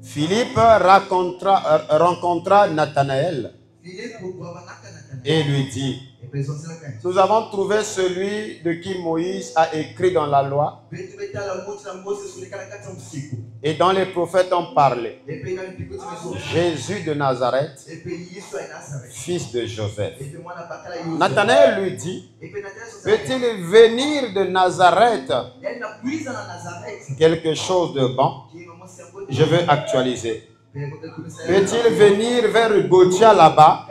Philippe rencontra Nathanaël et lui dit, nous avons trouvé celui de qui Moïse a écrit dans la loi et dont les prophètes ont parlé. Jésus de Nazareth, fils de Joseph. Nathanaël lui dit, peut-il venir de Nazareth quelque chose de bon? Je veux actualiser. Peut-il venir vers Gotia là-bas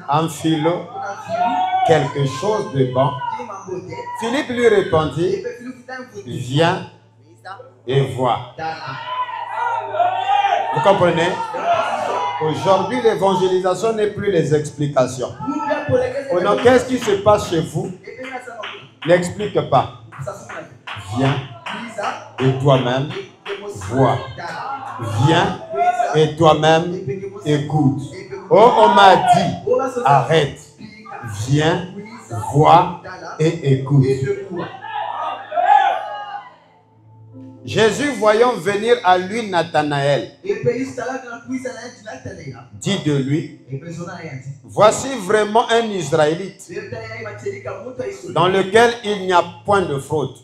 en philo quelque chose de bon? Philippe lui répondit, viens et vois. Vous comprenez? Aujourd'hui, l'évangélisation n'est plus les explications. Oh non, qu'est-ce qui se passe chez vous? N'explique pas. Viens et toi-même vois. Viens et toi-même écoute. Oh, on m'a dit, arrête. Viens, vois et écoute. Jésus, voyant venir à lui Nathanaël, dit de lui, voici vraiment un Israélite dans lequel il n'y a point de fraude.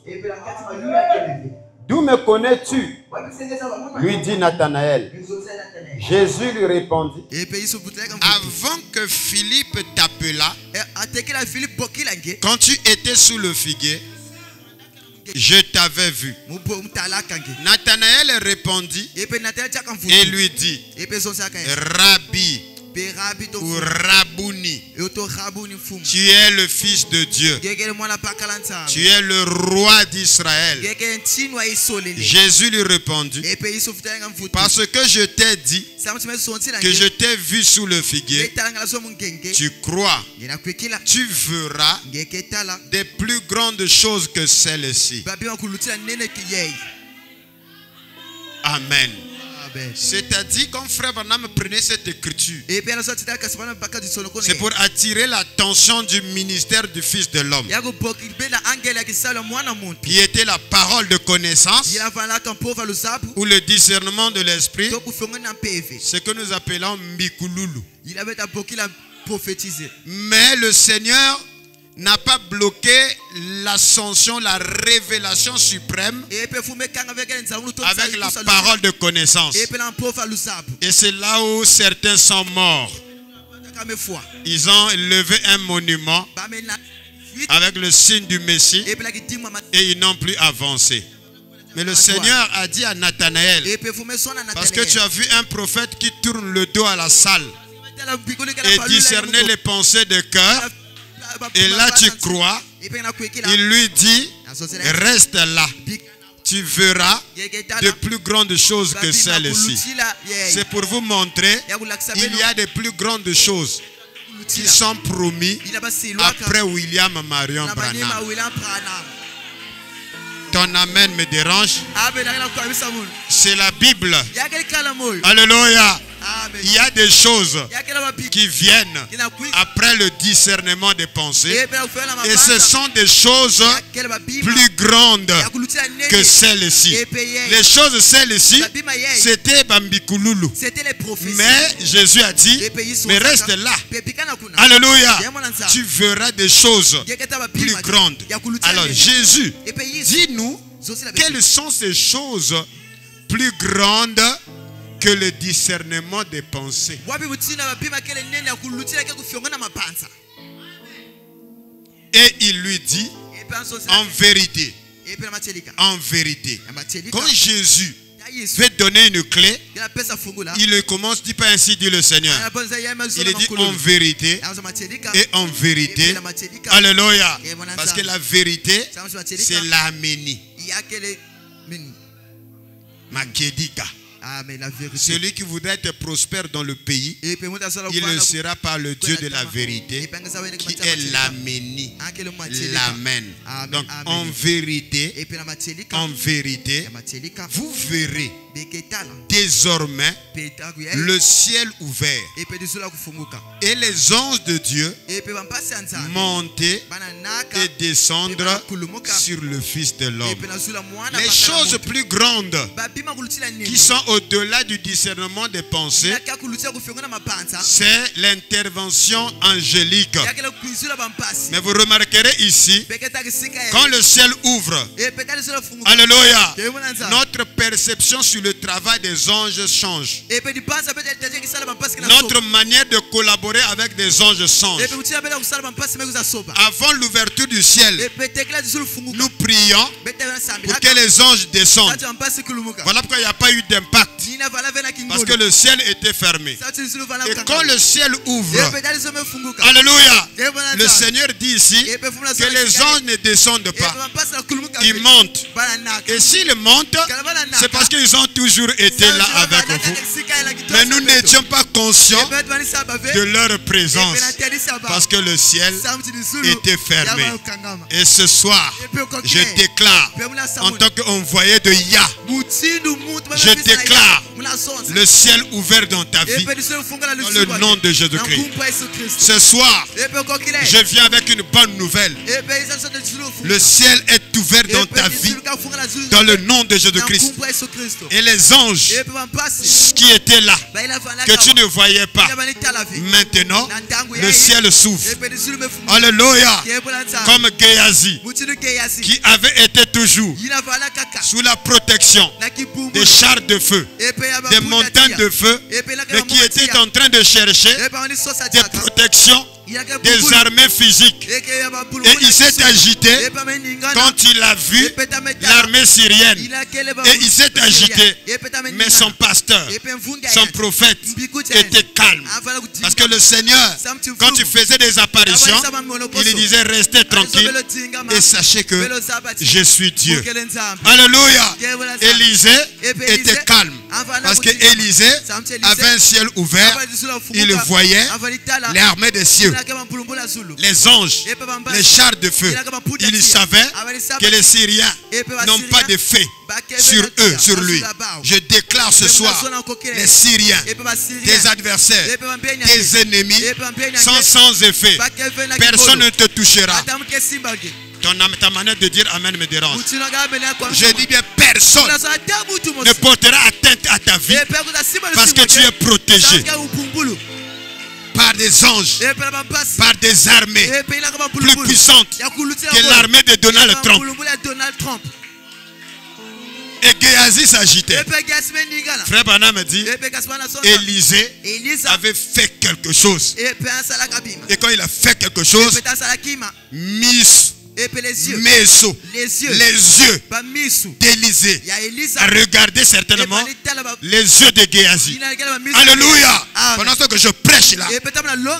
D'où me connais-tu? Lui dit Nathanaël. Jésus lui répondit, avant que Philippe t'appelât, quand tu étais sous le figuier, je t'avais vu. Nathanaël répondit et lui dit, Rabbi ou Rabouni, tu es le Fils de Dieu, tu es le roi d'Israël. Jésus lui répondit, parce que je t'ai dit que je t'ai vu sous le figuier, tu crois, tu verras des plus grandes choses que celles-ci. Amen. C'est-à-dire, quand frère Branham prenait cette écriture, c'est pour attirer l'attention du ministère du Fils de l'homme, qui était la parole de connaissance ou le discernement de l'esprit, ce que nous appelons Mbikululu. Mais le Seigneur n'a pas bloqué l'ascension, la révélation suprême avec la parole de connaissance. Et c'est là où certains sont morts. Ils ont levé un monument avec le signe du Messie et ils n'ont plus avancé. Mais le Seigneur a dit à Nathanaël, parce que tu as vu un prophète qui tourne le dos à la salle et discerner les pensées de cœur, et là tu crois, il lui dit, reste là, tu verras de plus grandes choses que celles-ci. C'est pour vous montrer, il y a de plus grandes choses qui sont promis après William Marion Branham. Ton amen me dérange. C'est la Bible. Alléluia. Il y a des choses qui viennent après le discernement des pensées, et ce sont des choses plus grandes que celles-ci. Les choses celles-ci, c'était Bambikululu. Mais Jésus a dit, mais reste là. Alléluia. Tu verras des choses plus grandes. Alors Jésus, dis-nous, quelles sont ces choses plus grandes que le discernement des pensées? Et il lui dit, en vérité, quand Jésus veut donner une clé, il ne commence pas ainsi, dit le Seigneur. Il dit en vérité et en vérité. Alléluia. Parce que la vérité, c'est l'aménie. Makedika. Celui qui voudrait être prospère dans le pays, il ne sera pas le Dieu de la vérité, qui est l'aménie, l'amen. Donc en vérité, vous verrez désormais le ciel ouvert et les anges de Dieu monter et descendre sur le Fils de l'homme. Les choses plus grandes qui sont au-delà du discernement des pensées, c'est l'intervention angélique. Mais vous remarquerez ici, quand le ciel ouvre, alléluia, notre perception sur le travail des anges change. Notre manière de collaborer avec des anges change. Avant l'ouverture du ciel, nous prions pour que les anges descendent. Voilà pourquoi il n'y a pas eu d'impact. Parce que le ciel était fermé. Et quand le ciel ouvre, alléluia, le Seigneur dit ici que les anges ne descendent pas. Ils montent. Et s'ils montent, c'est parce qu'ils ont toujours été là avec vous. Mais nous n'étions pas conscients de leur présence. Parce que le ciel était fermé. Et ce soir, je déclare, en tant qu'envoyé de Yah, je déclare le ciel ouvert dans ta vie, dans le nom de Jésus-Christ. Ce soir, je viens avec une bonne nouvelle. Le ciel est ouvert dans ta vie, dans le nom de Jésus-Christ. Et les anges qui étaient là, que tu ne voyais pas, maintenant, le ciel s'ouvre. Alléluia. Comme Géasi, qui avait été toujours sous la protection des chars de feu, des montagnes de feu, mais qui était en train de chercher des protections, des armées physiques. Et il s'est agité quand il a vu l'armée syrienne. Et il s'est agité. Mais son pasteur, son prophète était calme. Parce que le Seigneur, quand il faisait des apparitions, il lui disait restez tranquille et sachez que je suis Dieu. Alléluia. Élisée était calme. Parce que Élisée avait un ciel ouvert. Il voyait l'armée des cieux, les anges, les chars de feu. Il savait que les Syriens n'ont pas de fait sur eux, sur lui. Je déclare ce soir, les Syriens, tes adversaires, tes ennemis sont sans effet. Personne ne te touchera. Ta manière de dire Amen me dérange. Je dis bien, personne ne portera atteinte à ta vie parce que tu es protégé par des anges, par des armées plus puissantes que l'armée de Donald Trump. Et Géasi s'agitait. Frère Branham me dit, Élisée avait fait quelque chose. Et quand il a fait quelque chose, les yeux d'Élisée a regardé certainement les yeux de Géasi. Alléluia. Pendant que je prêche là,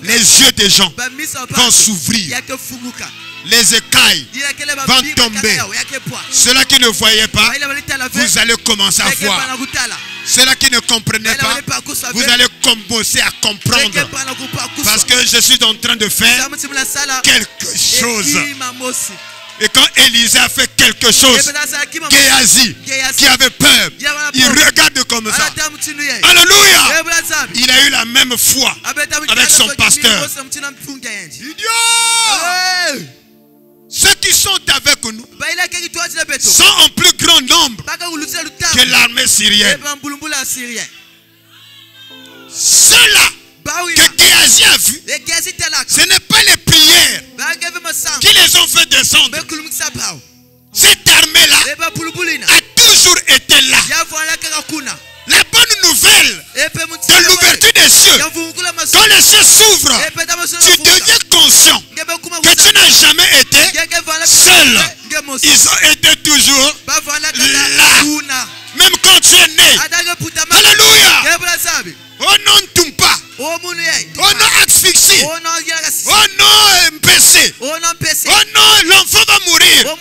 les yeux des gens vont s'ouvrir. Les écailles vont tomber. Ceux-là qui ne voyaient pas, vous allez commencer à voir. Ceux-là qui ne comprenaient pas, vous allez commencer à comprendre. Parce que je suis en train de faire quelque chose. Et quand Élisée a fait quelque chose, Géasi, qui avait peur, il regarde comme ça. Alléluia. Il a eu la même foi avec son pasteur. Ceux qui sont avec nous sont en plus grand nombre que l'armée syrienne. Ceux-là que Géasi a vu, ce n'est pas les prières qui les ont fait descendre. Cette armée-là a toujours été là. La bonne nouvelle de l'ouverture des cieux, quand les cieux s'ouvrent, tu deviens conscient que tu n'as jamais été seul. Ils ont été toujours là. Même quand tu es né. Alléluia. Oh non, Tumpa. Oh non, asphyxie. Oh non, MPC. Oh non, l'enfant va mourir.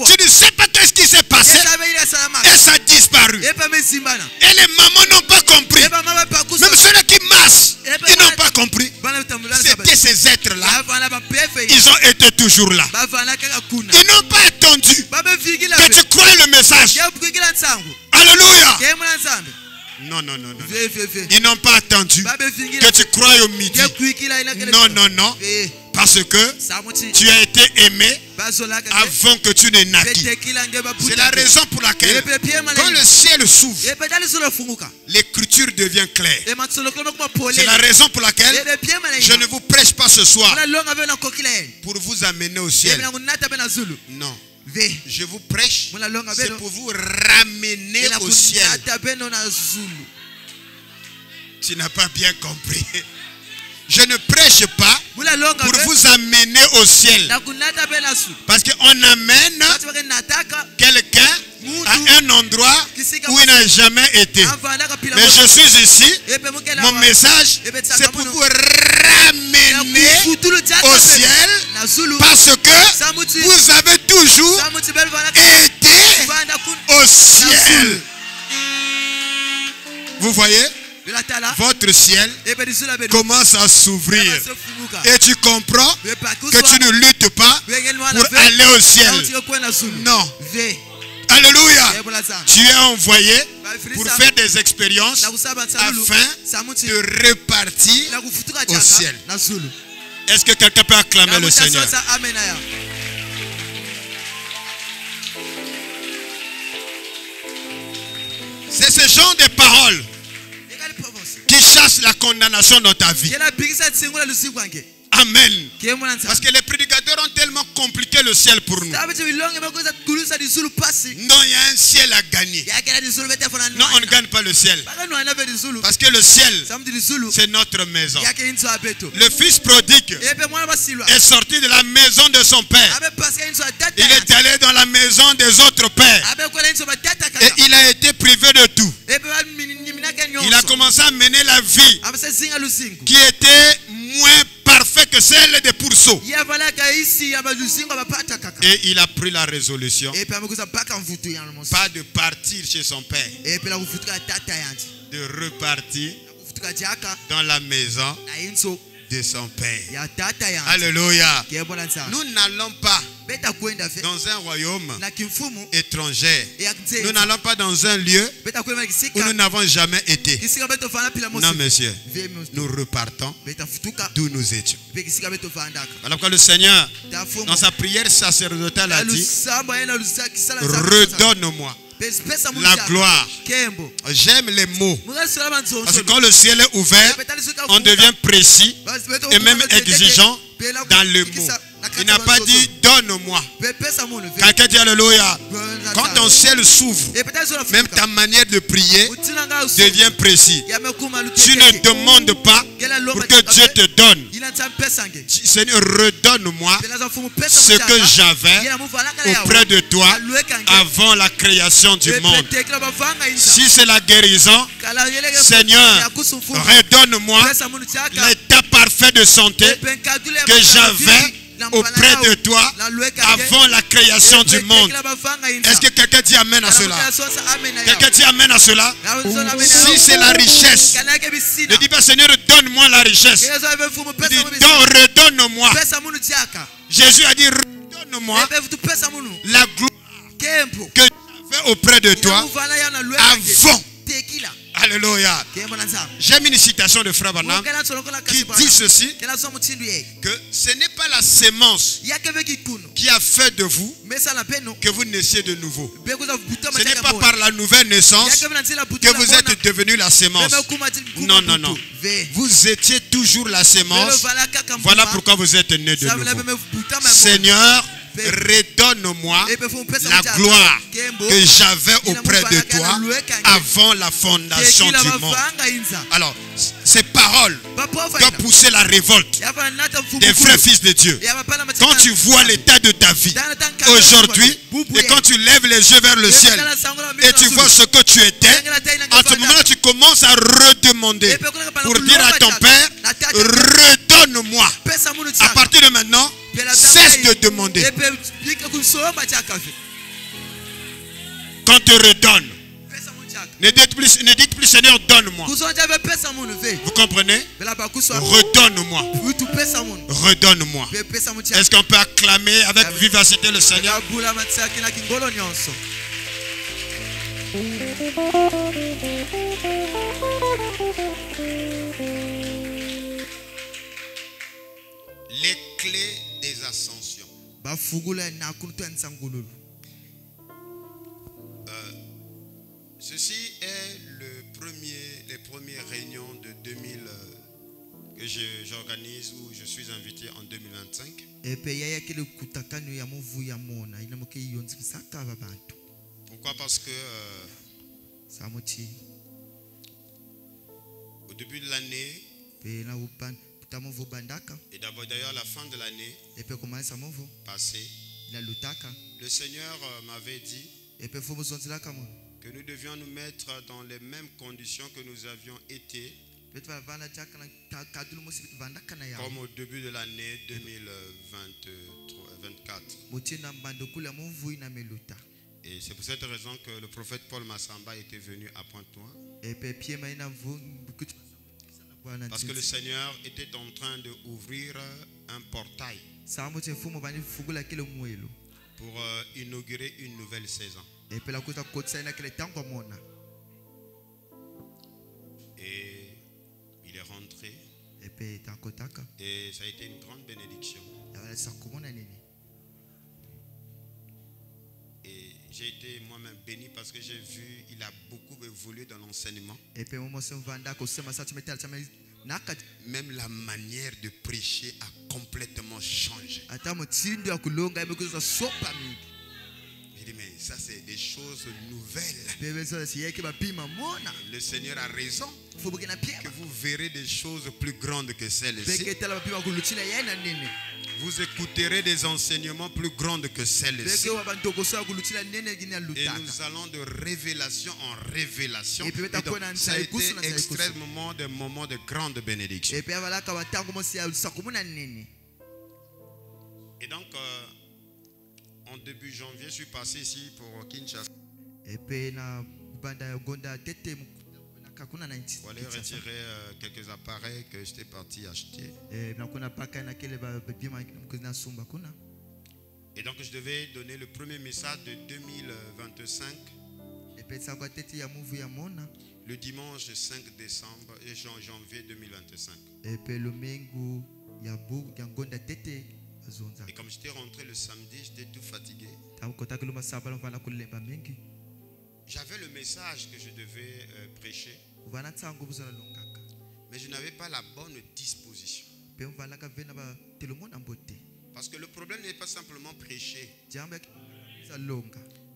Tu ne sais pas qu'est-ce qui s'est passé. Et ça a disparu. Et les mamans n'ont pas compris. Même ceux-là qui massent, ils n'ont pas compris. C'était ces êtres-là. Ils ont été toujours là. Ils n'ont pas attendu que tu crois le message. Alléluia. Non, non, non, non. Ils n'ont pas attendu que tu crois au midi. Non, non, non. Parce que tu as été aimé avant que tu ne naquisses. C'est la raison pour laquelle, quand le ciel s'ouvre, l'écriture devient claire. C'est la raison pour laquelle je ne vous prêche pas ce soir pour vous amener au ciel. Non. Je vous prêche, c'est pour vous ramener au ciel. Tu n'as pas bien compris. Je ne prêche pas pour vous amener au ciel. Parce qu'on amène quelqu'un à un endroit où il n'a jamais été. Mais je suis ici. Mon message, c'est pour vous ramener au ciel. Parce que vous avez toujours été au ciel. Vous voyez? Votre ciel commence à s'ouvrir. Et tu comprends que tu ne luttes pas pour aller au ciel. Non. Alléluia. Tu es envoyé pour faire des expériences afin de repartir au ciel. Est-ce que quelqu'un peut acclamer le Seigneur? C'est ce genre de paroles qui chasse la condamnation dans ta vie. Amen. Parce que les prédicateurs ont tellement compliqué le ciel pour nous. Non, il y a un ciel à gagner. Non, on ne gagne pas le ciel. Parce que le ciel, c'est notre maison. Le fils prodigue est sorti de la maison de son père. Il est allé dans la maison des autres pères. Et il a été privé de tout. Il a commencé à mener la vie qui était moins parfaite que celle des pourceaux. Et il a pris la résolution pas de partir chez son père, de repartir dans la maison de son père. Alléluia. Nous n'allons pas dans un royaume étranger. Nous n'allons pas dans un lieu où nous n'avons jamais été. Non, monsieur. Nous repartons d'où nous étions. Alors que le Seigneur, dans sa prière sacerdotale, a dit: redonne-moi la gloire. J'aime les mots. Parce que quand le ciel est ouvert, on devient précis et même exigeant dans le mot. Il n'a pas dit donne-moi. Quelqu'un dit alléluia. Quand ton ciel s'ouvre, même ta manière de prier devient précis. Tu ne demandes pas pour que Dieu te donne. Seigneur, redonne-moi ce que j'avais auprès de toi avant la création du monde. Si c'est la guérison, Seigneur, redonne-moi l'état parfait de santé que j'avais auprès de toi avant la création du monde. Est-ce que quelqu'un dit amen à cela? Quelqu'un dit amen à cela? Si c'est la richesse, ne dis pas Seigneur, donne-moi la richesse. Dis redonne-moi. Jésus a dit redonne-moi la gloire que j'avais auprès de toi avant. Alléluia. J'aime une citation de Frère Branham qui dit ceci, que ce n'est pas la sémence qui a fait de vous que vous naissiez de nouveau. Ce n'est pas par la nouvelle naissance que vous êtes devenu la sémence. Non, non, non. Vous étiez toujours la sémence. Voilà pourquoi vous êtes né de nouveau. Seigneur, redonne-moi la gloire que j'avais auprès de toi avant la fondation du monde. Alors, ces paroles doivent pousser la révolte des vrais fils de Dieu. Quand tu vois l'état de ta vie aujourd'hui, et quand tu lèves les yeux vers le ciel et tu vois ce que tu étais, en ce moment-là, tu commences à redemander pour dire à ton Père, redonne-moi. À partir de maintenant, cesse de demander. Quand te redonne, ne dites plus Seigneur, donne-moi. Vous comprenez? Redonne-moi. Redonne-moi. Est-ce qu'on peut acclamer avec vivacité le Seigneur? Les Ceci est les premières réunions de 2000 que j'organise où je suis invité en 2025. Pourquoi? Parce que au début de l'année, et d'abord d'ailleurs à la fin de l'année passée, le Seigneur m'avait dit que nous devions nous mettre dans les mêmes conditions que nous avions été comme au début de l'année 2024. Et c'est pour cette raison que le prophète Paul Massamba était venu à Pointe-Noire. Parce que le Seigneur était en train d'ouvrir un portail pour inaugurer une nouvelle saison. Et il est rentré. Et ça a été une grande bénédiction. Et j'ai été moi-même béni parce que j'ai vu il a beaucoup évolué dans l'enseignement. Même la manière de prêcher a complètement changé. J'ai dit, mais ça c'est des choses nouvelles. Le Seigneur a raison que vous verrez des choses plus grandes que celles-ci. Vous écouterez des enseignements plus grands que celles-ci. Et nous allons de révélation en révélation. Et donc, ça a été extrêmement des moments de grande bénédiction. Et donc, en début janvier, je suis passé ici pour Kinshasa. Pour aller retirer quelques appareils que j'étais parti acheter. Et donc je devais donner le premier message de 2025 le dimanche 5 décembre et janvier 2025. Et comme j'étais rentré le samedi, j'étais tout fatigué. J'avais le message que je devais prêcher, mais je n'avais pas la bonne disposition. Parce que le problème n'est pas simplement prêcher,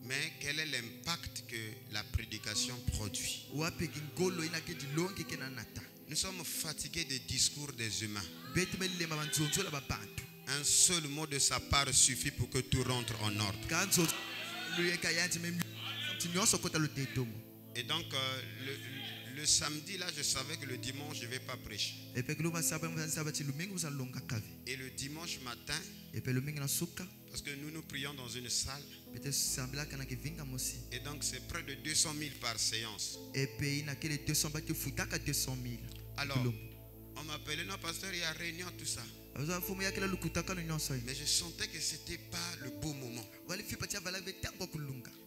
mais quel est l'impact que la prédication produit. Nous sommes fatigués des discours des humains. Un seul mot de sa part suffit pour que tout rentre en ordre. Et donc le samedi là, je savais que le dimanche je ne vais pas prêcher. Et le dimanche matin, parce que nous prions dans une salle, et donc c'est près de 200 000 par séance. Alors on m'appelait, non pasteur, il y a réunion, tout ça. Mais je sentais que ce n'était pas le beau moment.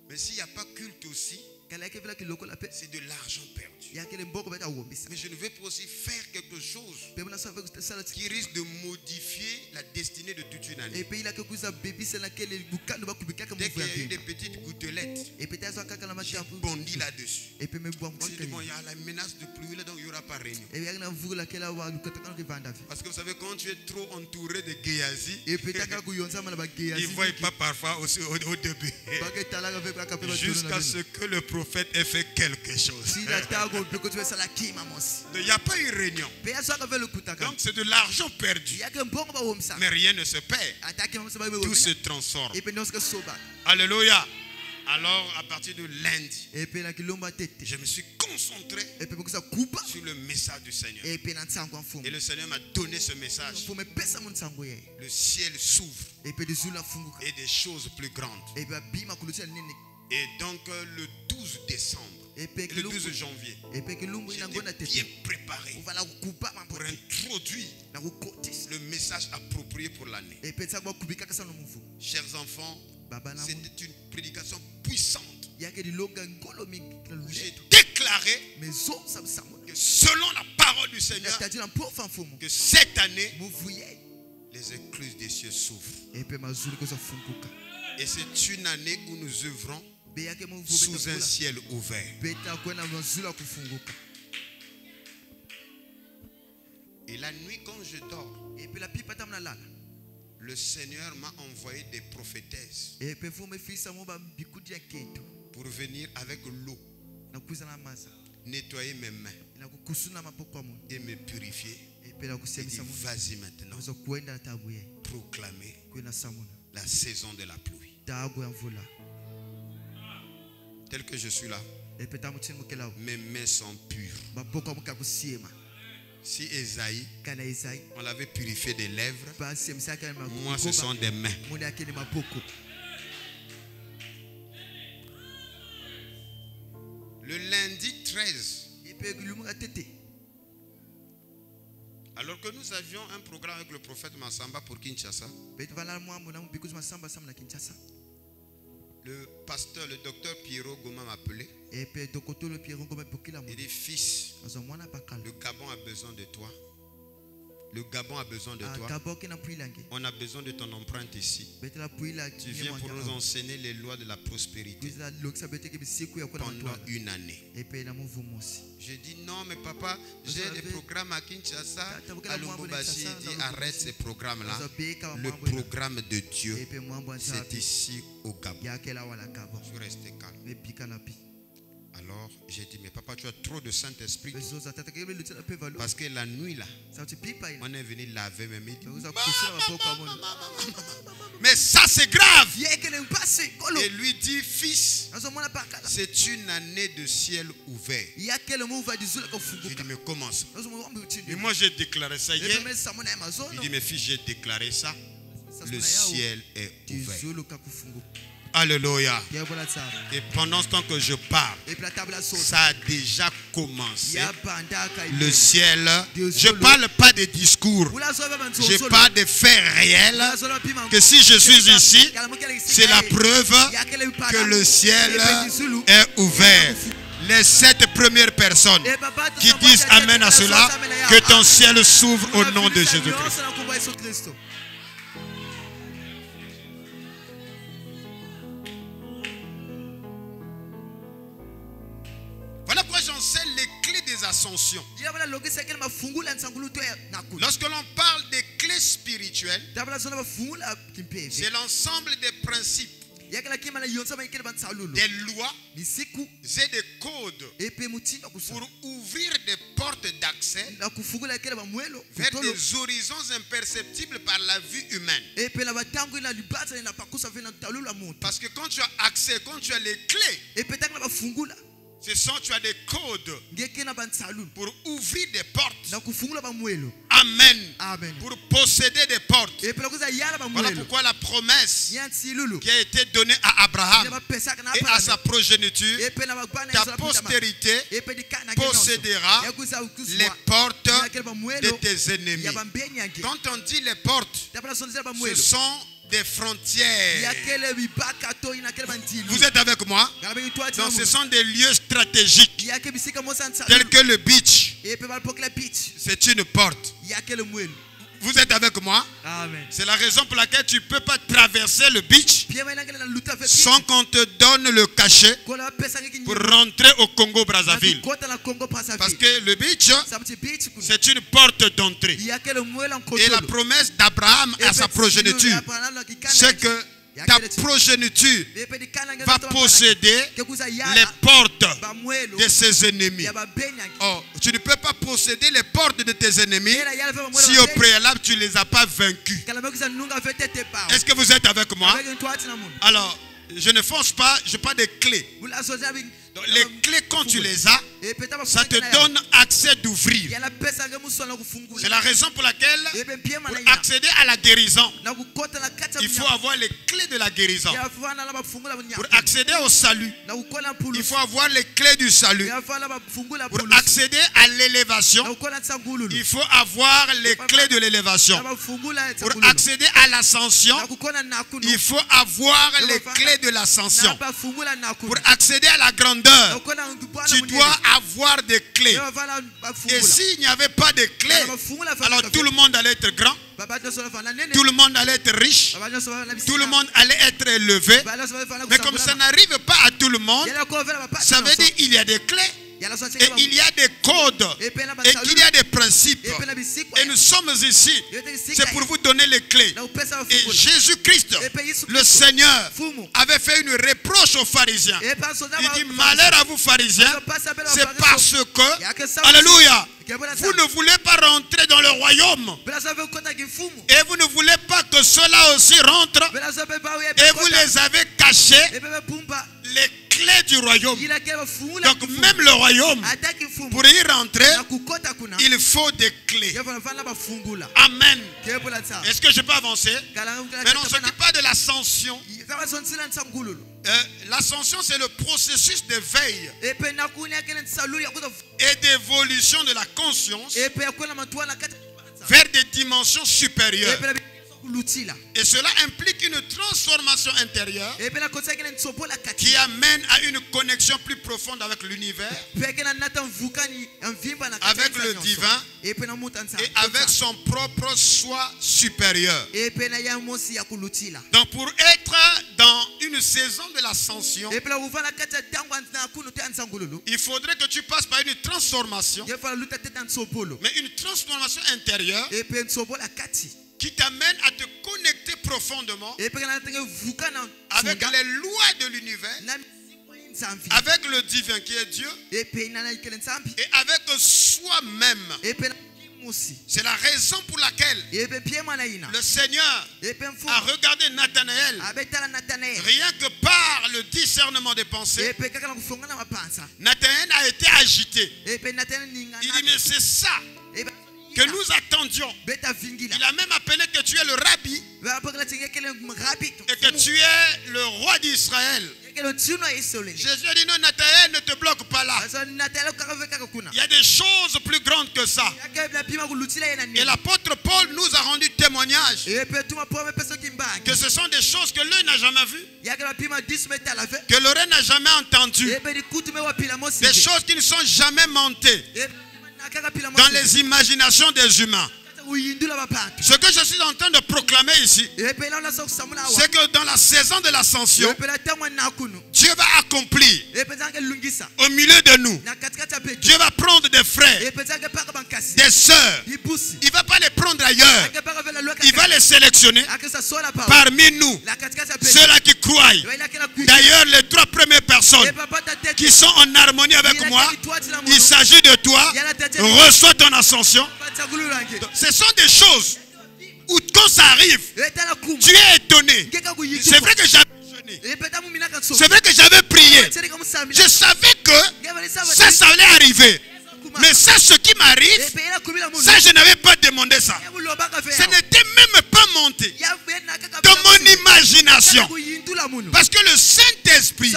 Mais s'il n'y a pas culte aussi, c'est de l'argent perdu. Mais je ne vais pas aussi faire quelque chose qui risque de modifier la destinée de toute une année. Dès qu'il y a eu des petites gouttelettes, j'ai bondi là-dessus. Il y a la menace de pluie, donc il n'y aura pas réunion. Parce que vous savez, quand tu es trop entouré de Géasi, ils ne voient pas parfois aussi au début. Jusqu'à ce que le prophète ait fait quelque chose. Il n'y a pas eu réunion. Donc c'est de l'argent perdu. Mais rien ne se perd. Tout se transforme. Alléluia. Alors à partir de lundi, je me suis concentré sur le message du Seigneur. Et le Seigneur m'a donné ce message. Le ciel s'ouvre et des choses plus grandes. Et donc le 12 décembre, le 12 janvier, j'étais bien préparé pour introduire le message approprié pour l'année. Chers enfants, c'était une prédication puissante. J'ai déclaré que selon la parole du Seigneur, que cette année, les écluses des cieux s'ouvrent. Et c'est une année où nous œuvrons sous un ciel ouvert. Et la nuit quand je dors, le Seigneur m'a envoyé des prophétesses pour venir avec l'eau, nettoyer mes mains et me purifier. Et dire, vas-y maintenant, proclamer la saison de la pluie. Tel que je suis là, mes mains sont pures. Si Esaïe, on l'avait purifié des lèvres, moi ce sont des mains. Le lundi 13, alors que nous avions un programme avec le prophète Massamba pour Kinshasa, le pasteur, le docteur Pierrot Goma m'a appelé. Il dit, fils, le Gabon a besoin de toi. Le Gabon a besoin de toi. On a besoin de ton empreinte ici. Tu viens pour nous enseigner les lois de la prospérité pendant une année. J'ai dit non, mais papa, j'ai des programmes à Kinshasa. À Lubumbashi, il dit arrête ces programmes-là. Le programme de Dieu, c'est ici au Gabon. Je suis resté calme. Alors j'ai dit, mais papa, tu as trop de Saint-Esprit. Parce que la nuit là, on est venu laver mes mains. Mais ça c'est grave. Et lui dit, fils, c'est une année de ciel ouvert. J'ai dit, mais comment ça? Et moi j'ai déclaré ça hier. Il dit, mes fils, j'ai déclaré ça. Le ciel est ouvert. Alléluia. Et pendant ce temps que je parle, ça a déjà commencé. Le ciel. Je ne parle pas de discours. Je parle de faits réels. Que si je suis ici, c'est la preuve que le ciel est ouvert. Les 7 premières personnes qui disent amen à cela, que ton ciel s'ouvre au nom de Jésus-Christ. Voilà pourquoi j'enseigne les clés des ascensions. Lorsque l'on parle des clés spirituelles, c'est l'ensemble des principes, des lois et des codes pour ouvrir des portes d'accès vers des horizons imperceptibles par la vue humaine. Parce que quand tu as accès, quand tu as les clés, tu as des codes pour ouvrir des portes. Amen. Pour posséder des portes. Voilà pourquoi la promesse qui a été donnée à Abraham et à sa progéniture, ta postérité possédera les portes de tes ennemis. Quand on dit les portes, ce sont des frontières. Vous êtes avec moi? Donc ce sont des lieux stratégiques tels que le beach. C'est une porte. Vous êtes avec moi? C'est la raison pour laquelle tu ne peux pas traverser le beach sans qu'on te donne le cachet pour rentrer au Congo-Brazzaville. Parce que le beach, c'est une porte d'entrée. Et la promesse d'Abraham à sa progéniture, c'est que ta progéniture va posséder les portes de ses ennemis. Oh, tu ne peux pas posséder les portes de tes ennemis si au préalable tu ne les as pas vaincus. Est-ce que vous êtes avec moi? Alors, je ne force pas, je parle des clés. Donc, les clés, quand tu les as, ça te donne accès d'ouvrir. C'est la raison pour laquelle, pour accéder à la guérison, il faut avoir les clés de la guérison. Pour accéder au salut, il faut avoir les clés du salut. Pour accéder à l'élévation, il faut avoir les clés de l'élévation. Pour accéder à l'ascension, il faut avoir les clés de l'ascension. Pour accéder à la grandeur, tu dois avoir des clés. Et s'il n'y avait pas de clés, alors tout le monde allait être grand. Tout le monde allait être riche. Tout le monde allait être élevé. Mais comme ça n'arrive pas à tout le monde, ça veut dire qu'il y a des clés. Et il y a des codes. Et qu'il y a des principes. Et nous sommes ici. C'est pour vous donner les clés. Et Jésus-Christ, le Seigneur, avait fait une reproche aux pharisiens. Il dit, malheur à vous pharisiens, c'est parce que, alléluia, vous ne voulez pas rentrer dans le royaume. Et vous ne voulez pas que ceux-là aussi rentrent. Et vous les avez cachés les clés du royaume. Donc même le royaume, pour y rentrer, il faut des clés. Amen. Est-ce que je peux avancer? Maintenant, ce qui parle de l'ascension. L'ascension, c'est le processus d'éveil et d'évolution de la conscience vers des dimensions supérieures. Et cela implique une transformation intérieure qui amène à une connexion plus profonde avec l'univers, avec le divin et avec son propre soi supérieur. Donc pour être dans une saison de l'ascension, il faudrait que tu passes par une transformation, mais une transformation intérieure qui t'amène à te connecter profondément avec les lois de l'univers, avec le divin qui est Dieu, et avec soi-même. C'est la raison pour laquelle le Seigneur a regardé Nathanaël. Rien que par le discernement des pensées, Nathanaël a été agité. Il dit, mais c'est ça que nous attendions. Il a même appelé que tu es le rabbi et que tu es le roi d'Israël. Jésus a dit non, Nathanaël, ne te bloque pas là. Il y a des choses plus grandes que ça. Et l'apôtre Paul nous a rendu témoignage que ce sont des choses que l'œil n'a jamais vues, que l'oreille n'a jamais entendues, des choses qui ne sont jamais montées dans les imaginations des humains. Ce que je suis en train de proclamer ici, c'est que dans la saison de l'ascension, Dieu va accomplir au milieu de nous. Dieu va prendre des frères, des sœurs. Il ne va pas les prendre ailleurs. Il va les sélectionner parmi nous, ceux-là qui croient. D'ailleurs, les 3 premières personnes qui sont en harmonie avec moi, il s'agit de toi. Reçois ton ascension. Ce sont des choses où quand ça arrive, tu es étonné. C'est vrai que j'avais jeûné. C'est vrai que j'avais prié. Je savais que ça allait arriver. Mais ça, ce qui m'arrive, ça, je n'avais pas demandé ça. Ce n'était même pas monté dans mon imagination. Parce que le Saint-Esprit,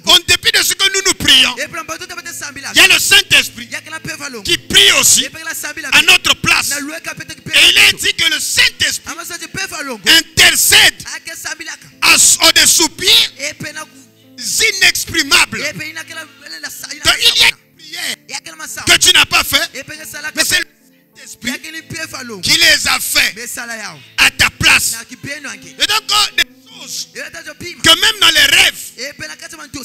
en dépit de ce que nous prions, il y a le Saint-Esprit qui prie aussi à notre place. Et il est dit que le Saint-Esprit intercède à des soupirs inexprimables. Donc il y a que tu n'as pas fait, mais c'est le Saint-Esprit qui les a fait à ta place. Et donc des choses que même dans les rêves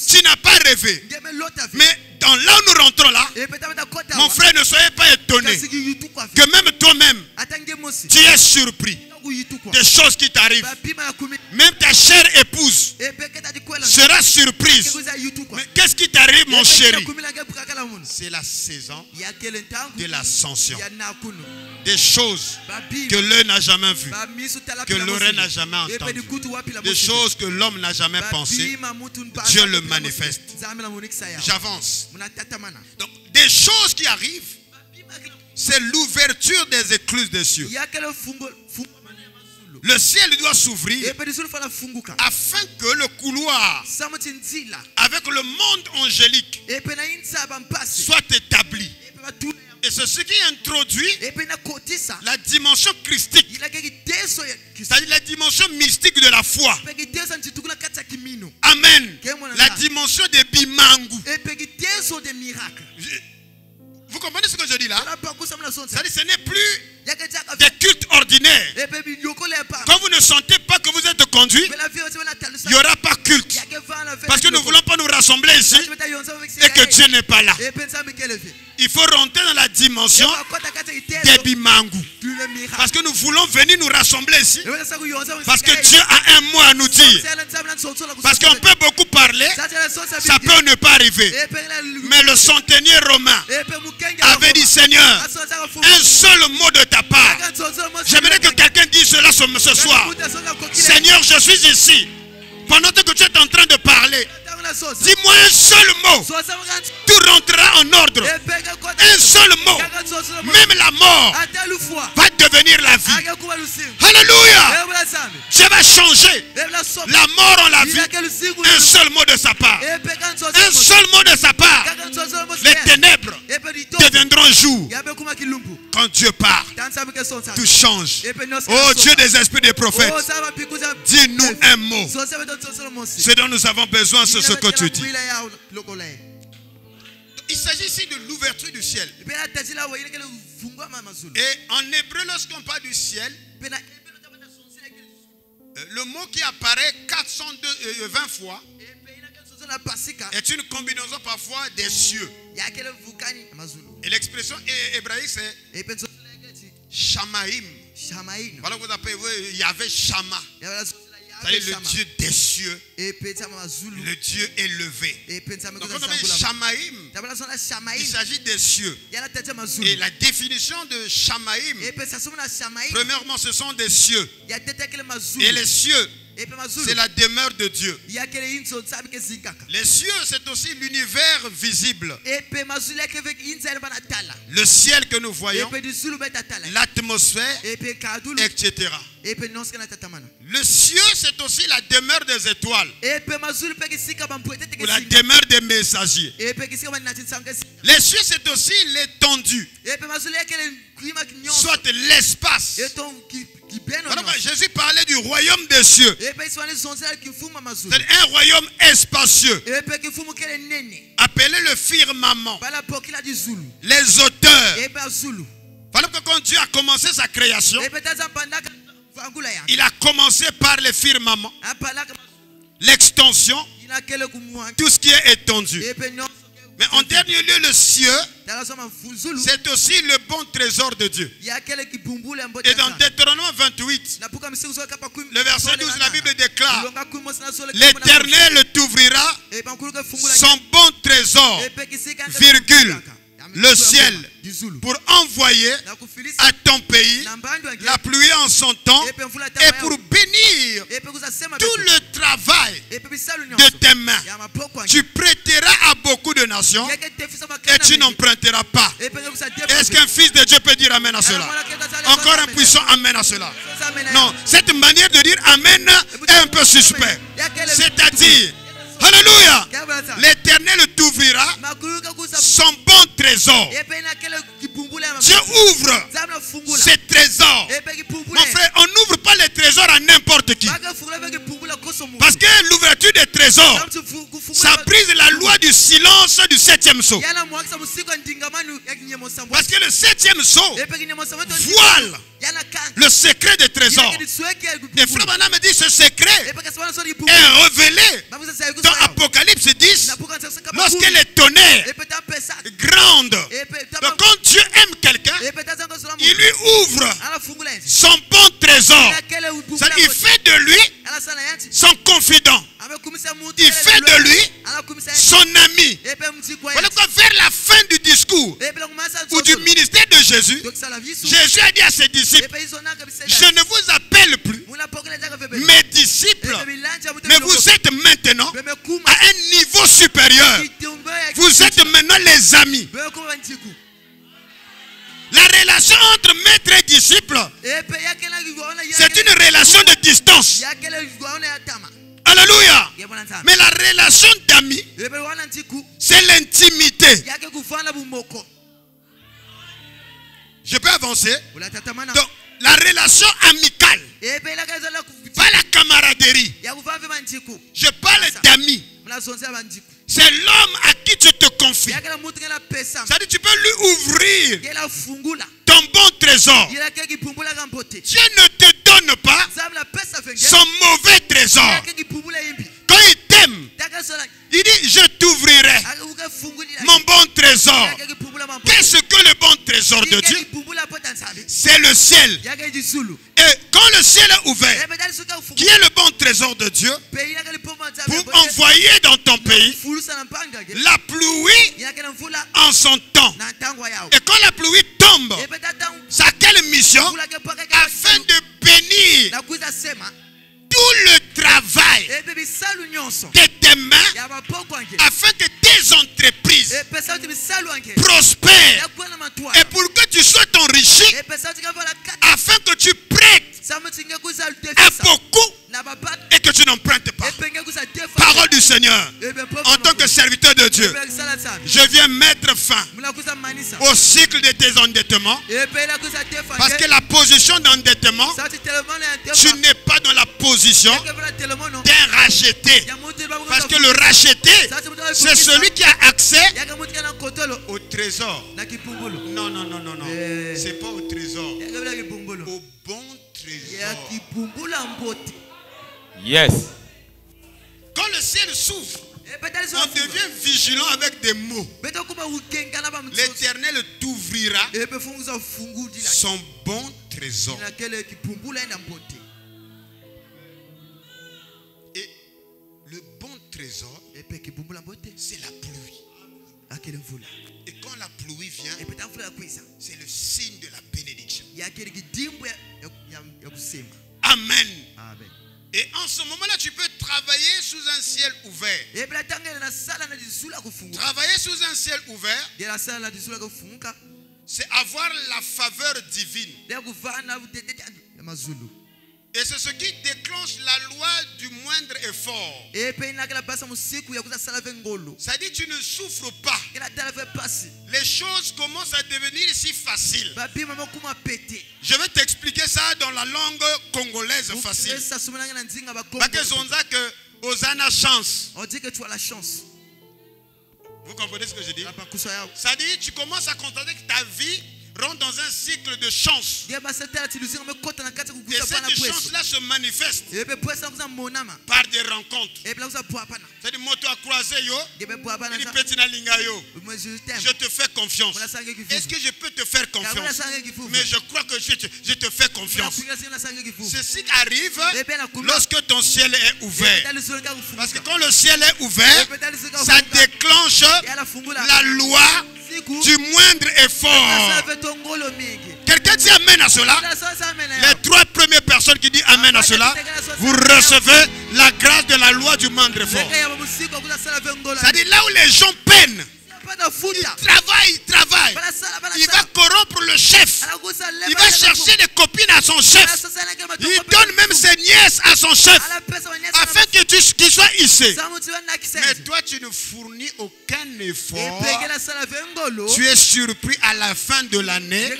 tu n'as pas rêvé, mais dans là où nous rentrons là, mon frère, ne soyez pas étonné que même toi-même tu es surpris des choses qui t'arrivent. Même ta chère épouse sera surprise. Mais qu'est-ce qui t'arrive, mon chéri? C'est la saison de l'ascension. Des choses que l'œil n'a jamais vues, que l'oreille n'a jamais entendues, des choses que l'homme n'a jamais pensées. Dieu le manifeste. J'avance. Donc, des choses qui arrivent, c'est l'ouverture des écluses des cieux. Le ciel doit s'ouvrir afin que le couloir avec le monde angélique soit établi. Et c'est ce qui introduit la dimension christique, c'est-à-dire la dimension mystique de la foi. Amen. La dimension des bimangu. Vous comprenez ce que je dis là? C'est-à-dire ce n'est plus des cultes ordinaires. Quand vous ne sentez pas que vous êtes conduit, il n'y aura pas culte. Parce que nous ne voulons pas nous rassembler ici et que Dieu n'est pas là. Il faut rentrer dans la dimension des bimangu. Parce que nous voulons venir nous rassembler ici. Parce que Dieu a un mot à nous dire. Parce qu'on peut beaucoup parler, ça peut ne pas arriver. Mais le centenier romain avait dit, Seigneur, un seul mot de ta part. J'aimerais que quelqu'un dise cela ce soir. Seigneur, je suis ici. Pendant que tu es en train de parler, dis-moi un seul mot. Tout rentrera en ordre. Un seul mot. Même la mort va devenir la vie. Alléluia. Dieu va changer la mort en la vie. Un seul mot de sa part. Un seul mot de sa part. Les ténèbres deviendront jour. Quand Dieu parle, tout change. Oh Dieu des esprits des prophètes, dis-nous un mot. Ce dont nous avons besoin, c'est ce que tu dis. Il s'agit ici de l'ouverture du ciel. Et en hébreu, lorsqu'on parle du ciel, le mot qui apparaît 420 fois est une combinaison parfois des cieux. Et l'expression hébraïque c'est Shamaïm. Voilà que vous appelez Yahvé Shama. C'est le Dieu des cieux, le Dieu élevé. Donc quand on dit Shamaïm, il s'agit des cieux. Et la définition de Shamaïm, premièrement, ce sont des cieux. Et les cieux, c'est la demeure de Dieu. Les cieux, c'est aussi l'univers visible. Le ciel que nous voyons, l'atmosphère, etc. Le cieux, c'est aussi la demeure des étoiles. Ou la demeure des messagers. Les cieux, c'est aussi l'étendue. Soit l'espace. Jésus parlait du royaume des cieux. C'est un royaume espacieux. Appelé le firmament. Les auteurs. Voilà que quand Dieu a commencé sa création, il a commencé par le firmament, l'extension, tout ce qui est étendu. Mais en dernier lieu, le cieux, c'est aussi le bon trésor de Dieu. Et dans Deutéronome 28, le verset 12, la Bible déclare: l'Éternel t'ouvrira son bon trésor, virgule, le ciel, pour envoyer à ton pays la pluie en son temps et pour bénir tout le travail de tes mains. Tu prêteras à beaucoup de nations et tu n'emprunteras pas. Est-ce qu'un fils de Dieu peut dire amen à cela? Encore un puissant amen à cela. Non, cette manière de dire amen est un peu suspect. C'est-à-dire, alléluia, l'Éternel t'ouvrira son bon trésor. Dieu ouvre ses trésors. Mon frère, on n'ouvre pas les trésors à n'importe qui. Parce que l'ouverture des trésors, ça brise la loi du silence du 7e sceau. Parce que le 7e sceau voile le secret des trésors. Et Frère Branham me dit, ce secret est révélé dans Apocalypse 10, lorsque les tonnerres grandent. Donc quand Dieu aime quelqu'un, il lui ouvre son bon trésor. Il fait de lui son confident. Il fait de lui son ami. Voilà quoi, vers la fin du discours ou du ministère de Jésus, Jésus a dit à ses disciples: je ne vous appelle plus mes disciples, mais vous êtes maintenant à un niveau supérieur. Vous êtes maintenant les amis. La relation entre maître et disciple, c'est une relation de distance. Alléluia. Mais la relation d'amis, c'est l'intimité. Je peux avancer? Donc, la relation amicale, pas la camaraderie. Je parle d'amis. C'est l'homme à qui tu te confies. C'est-à-dire tu peux lui ouvrir ton bon trésor. Dieu ne te donne pas son mauvais trésor. Quand il t'aime, il dit je t'ouvrirai mon bon trésor. Qu'est-ce que le bon trésor de Dieu? C'est le ciel. Et quand le ciel est ouvert, qui est le bon trésor de Dieu, pour envoyer dans ton pays la pluie en son temps. Et quand la pluie tombe, ça a quelle mission? Afin de bénir tout le travail de tes mains, afin que tes entreprises prospèrent et pour que tu sois enrichi, afin que tu prêtes à beaucoup et que tu n'empruntes pas. Parole du Seigneur. En tant que serviteur de Dieu, je viens mettre fin au cycle de tes endettements, parce que la position d'endettement, tu n'es pas dans la position d'un racheté, parce que le racheté, c'est celui qui a accès au trésor. Non, non, non, non, non. C'est pas au trésor, au bon trésor. Yes. Quand le ciel s'ouvre, on devient vigilant avec des mots. L'Éternel t'ouvrira son bon trésor. Et le bon trésor, c'est la pluie. Et quand la pluie vient, c'est le signe de la bénédiction. Amen. Et en ce moment-là, tu peux travailler sous un ciel ouvert. Travailler sous un ciel ouvert, c'est avoir la faveur divine. Et c'est ce qui déclenche la loi du moindre effort. Ça dit tu ne souffres pas. Les choses commencent à devenir si faciles. Je vais t'expliquer ça dans la langue congolaise facile. Parce que Osana chance. Vous comprenez ce que je dis? Ça dit tu commences à constater que ta vie rentre dans un cycle de chance. Et cette chance-là se manifeste par des rencontres. C'est-à-dire, moto a croisé yo, je te fais confiance. Est-ce que je peux te faire confiance? Mais je crois que je te fais confiance. Ceci arrive lorsque ton ciel est ouvert. Parce que quand le ciel est ouvert, ça déclenche la loi du moindre effort. Quelqu'un dit amen à cela? Les trois premières personnes qui disent amen à cela, vous recevez la grâce de la loi du moindre effort. C'est-à-dire là où les gens peinent, il travaille. Il va corrompre le chef. Il va chercher des copines à son chef. Il donne même ses nièces à son chef, afin qu'il soit hissé. Mais toi, tu ne fournis aucun effort. Tu es surpris à la fin de l'année.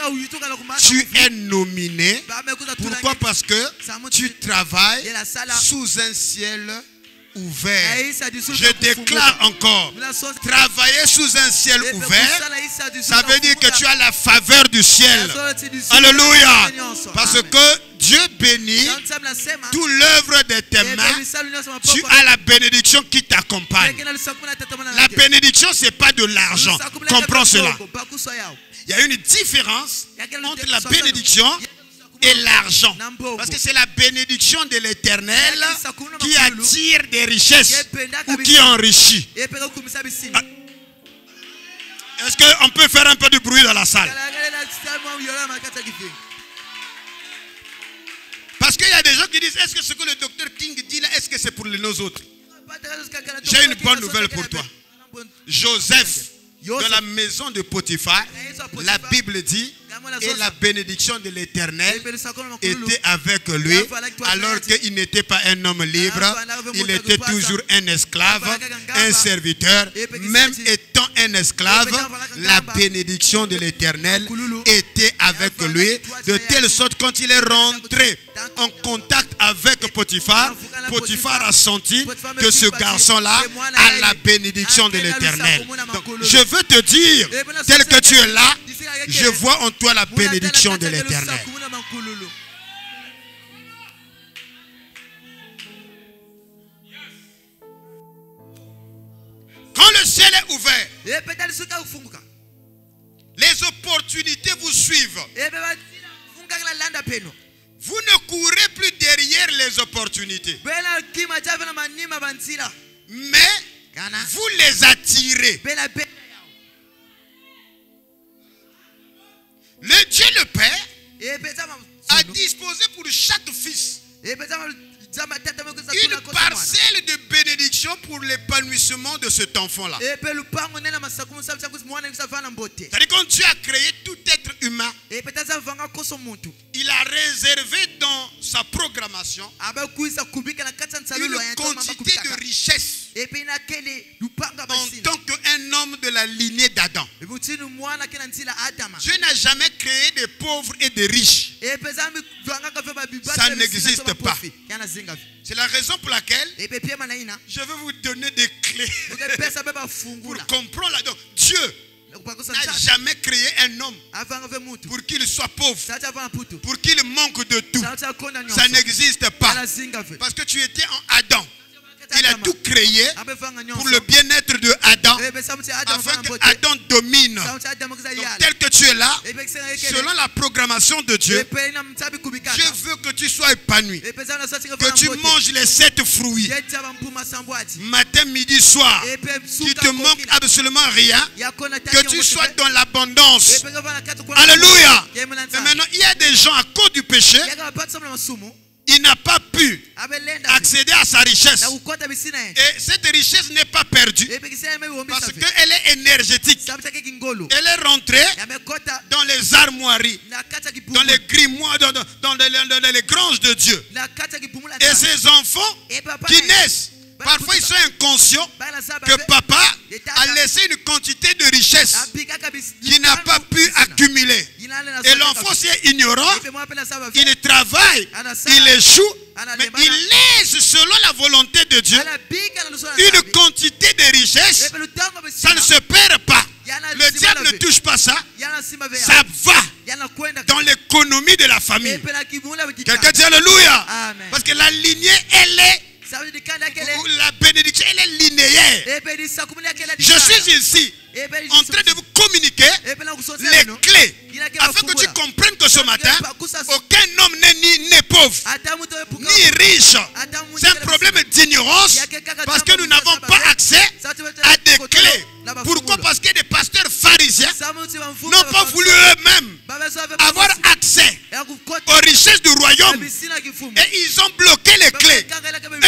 Tu es nominé. Pourquoi? Parce que tu travailles sous un ciel ouvert. Je déclare encore, travailler sous un ciel ouvert, ça veut dire que tu as la faveur du ciel. Alléluia. Parce que Dieu bénit toute l'œuvre de tes mains. Tu as la bénédiction qui t'accompagne. La bénédiction, ce n'est pas de l'argent. Comprends cela. Il y a une différence entre la bénédiction et l'argent. Parce que c'est la bénédiction de l'Éternel qui attire des richesses ou qui enrichit. Est-ce qu'on peut faire un peu de bruit dans la salle? Parce qu'il y a des gens qui disent, est-ce que ce que le docteur King dit là, est-ce que c'est pour nous autres? J'ai une bonne nouvelle pour toi. Joseph, dans la maison de Potiphar, la Bible dit, et la bénédiction de l'Éternel était avec lui, alors qu'il n'était pas un homme libre, il était toujours un esclave, un serviteur. Même étant un esclave, la bénédiction de l'Éternel était avec lui, de telle sorte quand il est rentré en contact avec Potiphar, Potiphar a senti que ce garçon-là a la bénédiction de l'Éternel. Donc, je veux te dire, tel que tu es là, je vois en toi la bénédiction de l'Éternel. Quand le ciel est ouvert, les opportunités vous suivent. Vous ne courez plus derrière les opportunités, mais vous les attirez. Le Dieu le Père a disposé pour chaque fils une parcelle de bénédiction pour l'épanouissement de cet enfant-là. C'est-à-dire quand Dieu a créé tout être humain, il a réservé dans sa programmation une quantité de richesse en tant qu'un homme de la lignée d'Adam. Dieu n'a jamais créé des pauvres et des riches. Ça n'existe pas. C'est la raison pour laquelle je veux vous donner des clés pour comprendre là. Donc, Dieu n'a jamais créé un homme pour qu'il soit pauvre, pour qu'il manque de tout. Ça n'existe pas. Parce que tu étais en Adam. Il a tout créé pour le bien-être de Adam, afin que Adam domine. Donc, tel que tu es là, selon la programmation de Dieu, je veux que tu sois épanoui, que tu manges les 7 fruits, matin, midi, soir, qu'il ne te manque absolument rien, que tu sois dans l'abondance. Alléluia. Et maintenant, il y a des gens à cause du péché, il n'a pas pu accéder à sa richesse. Et cette richesse n'est pas perdue parce qu'elle est énergétique. Elle est rentrée dans les armoiries, dans les grimoires, dans les granges de Dieu. Et ces enfants qui naissent, parfois ils sont inconscients que papa a laissé une quantité de richesse qu'il n'a pas pu accumuler. Et l'enfant est ignorant, il travaille, il échoue, mais il laisse selon la volonté de Dieu une quantité de richesse. Ça ne se perd pas. Le diable ne touche pas ça. Ça va dans l'économie de la famille. Quelqu'un dit Alléluia. Parce que la lignée, elle est, la bénédiction, elle est linéaire. Je suis ici en train de vous communiquer les clés afin que tu comprennes que ce matin, aucun homme n'est ni pauvre, ni riche. C'est un problème d'ignorance parce que nous n'avons pas accès à des clés. Pourquoi? Parce que des pasteurs pharisiens n'ont pas voulu eux-mêmes avoir accès aux richesses du royaume et ils ont bloqué les clés et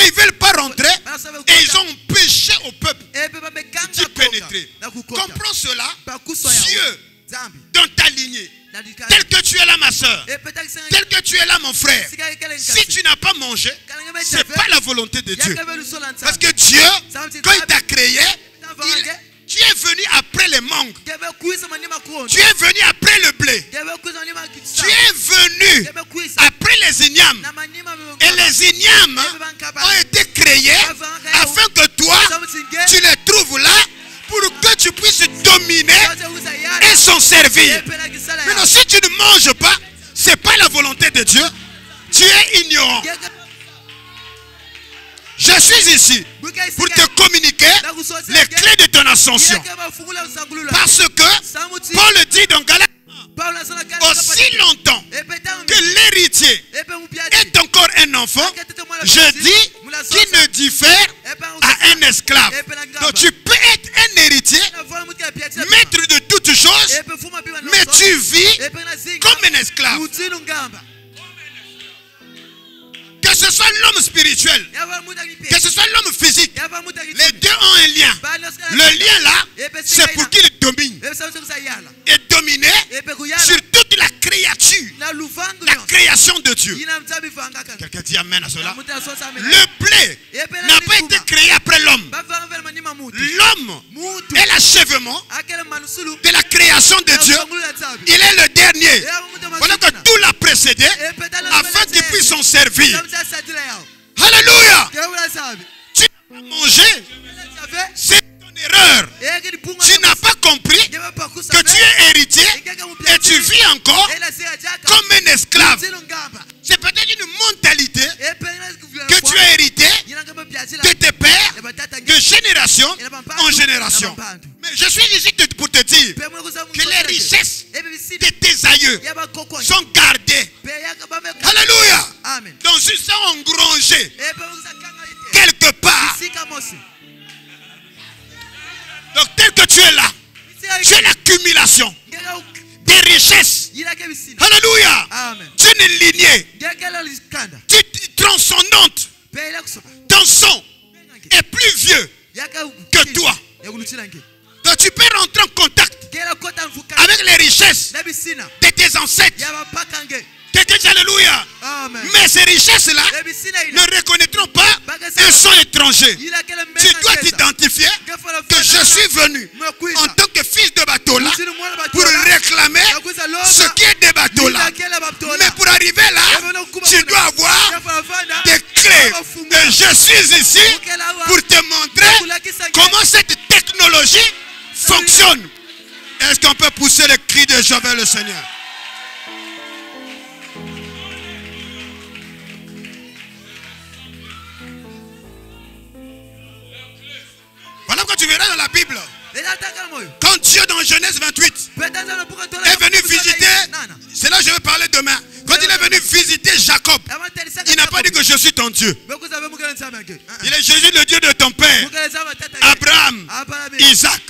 ils ne veulent pas rentrer et ils ont empêché au peuple d'y pénétrer. Comprends cela. Dieu, dans ta lignée, tel que tu es là ma soeur, tel que tu es là mon frère, si tu n'as pas mangé, ce n'est pas la volonté de Dieu. Parce que Dieu, quand il t'a créé, tu es venu après les mangues. Tu es venu après le blé. Tu es venu après les ignames. Et les ignames ont été créés afin que toi, tu les trouves là pour que tu puisses dominer et s'en servir. Maintenant, si tu ne manges pas, ce n'est pas la volonté de Dieu. Tu es ignorant. Je suis ici pour te communiquer les clés de ton ascension. Parce que Paul dit dans Galates, aussi longtemps que l'héritier est encore un enfant, je dis qu'il ne diffère à un esclave. Donc tu peux être un héritier, maître de toutes choses, mais tu vis comme un esclave. Que ce soit l'homme spirituel, que ce soit l'homme physique, les deux ont un lien. Le lien là, c'est pour qu'il domine. Et dominer sur toute la créature, la création de Dieu. Quelqu'un dit amen à cela. Le blé n'a pas été créé après l'homme. L'homme est l'achèvement de la création de Dieu. Il est le dernier. Voilà que tout l'a précédé. posséder afin qu'ils puissent s'en servir. Alléluia. Tu n'as pas mangé. C'est ton erreur. Tu n'as pas compris que tu es héritier et tu vis encore comme un esclave. C'est peut-être une mentalité que tu as héritée de tes pères, de génération en génération. Mais je suis ici pour te dire que les richesses de tes aïeux sont gardées. Alléluia. Donc ils sont engrangés quelque part. Donc tel que tu es là, tu es l'accumulation des richesses. Alléluia. Tu es une lignée. Tu es transcendante. Ton sang est plus vieux que toi. Donc tu peux rentrer en contact avec les richesses de tes ancêtres. Alléluia. Mais ces richesses-là ne reconnaîtront pas un sang étranger. Tu dois t'identifier que je suis venu en tant que fils de Batola pour réclamer ce qui est de Batola. Mais pour arriver là, tu dois avoir des clés. Et je suis ici pour te montrer comment cette technologie fonctionne. Est-ce qu'on peut pousser le cri de joie vers le Seigneur? Voilà pourquoi tu verras dans la Bible. Quand Dieu dans Genèse 28 est venu visiter, c'est là que je vais parler demain. Quand il est venu visiter Jacob, il n'a pas dit que je suis ton Dieu. Il est Jésus le Dieu de ton père, Abraham, Isaac.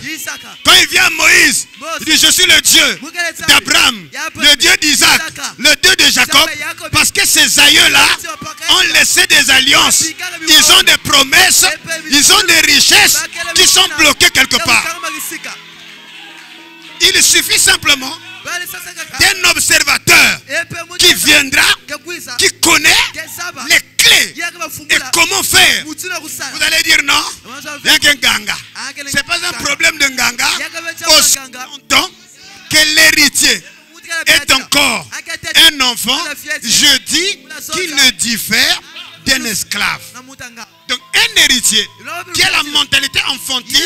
Quand il vient à Moïse, il dit je suis le Dieu d'Abraham, le Dieu d'Isaac, le Dieu de Jacob. Parce que ces aïeux-là ont laissé des alliances. Ils ont des promesses, ils ont des richesses qui sont bloquées quelque part. Il suffit simplement d'un observateur qui viendra, qui connaît les clés et comment faire. Vous allez dire non, il y a qu'un ganga. Ce n'est pas un problème de ganga. Aussi longtemps que l'héritier est encore un enfant, je dis qu'il ne diffère d'un esclave. Donc un héritier qui a la mentalité enfantine,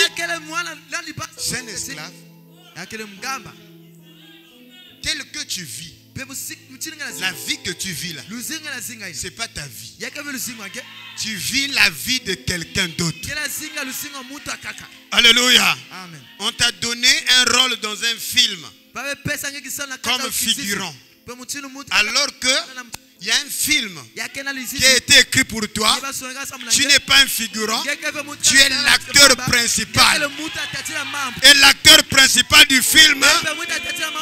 c'est un esclave. Tel que tu vis, la vie que tu vis là, ce n'est pas ta vie. Tu vis la vie de quelqu'un d'autre. Alléluia. On t'a donné un rôle dans un film comme figurant. Alors que il y a un film qui a été écrit pour toi. Tu n'es pas un figurant. Tu es l'acteur principal. Et l'acteur principal du film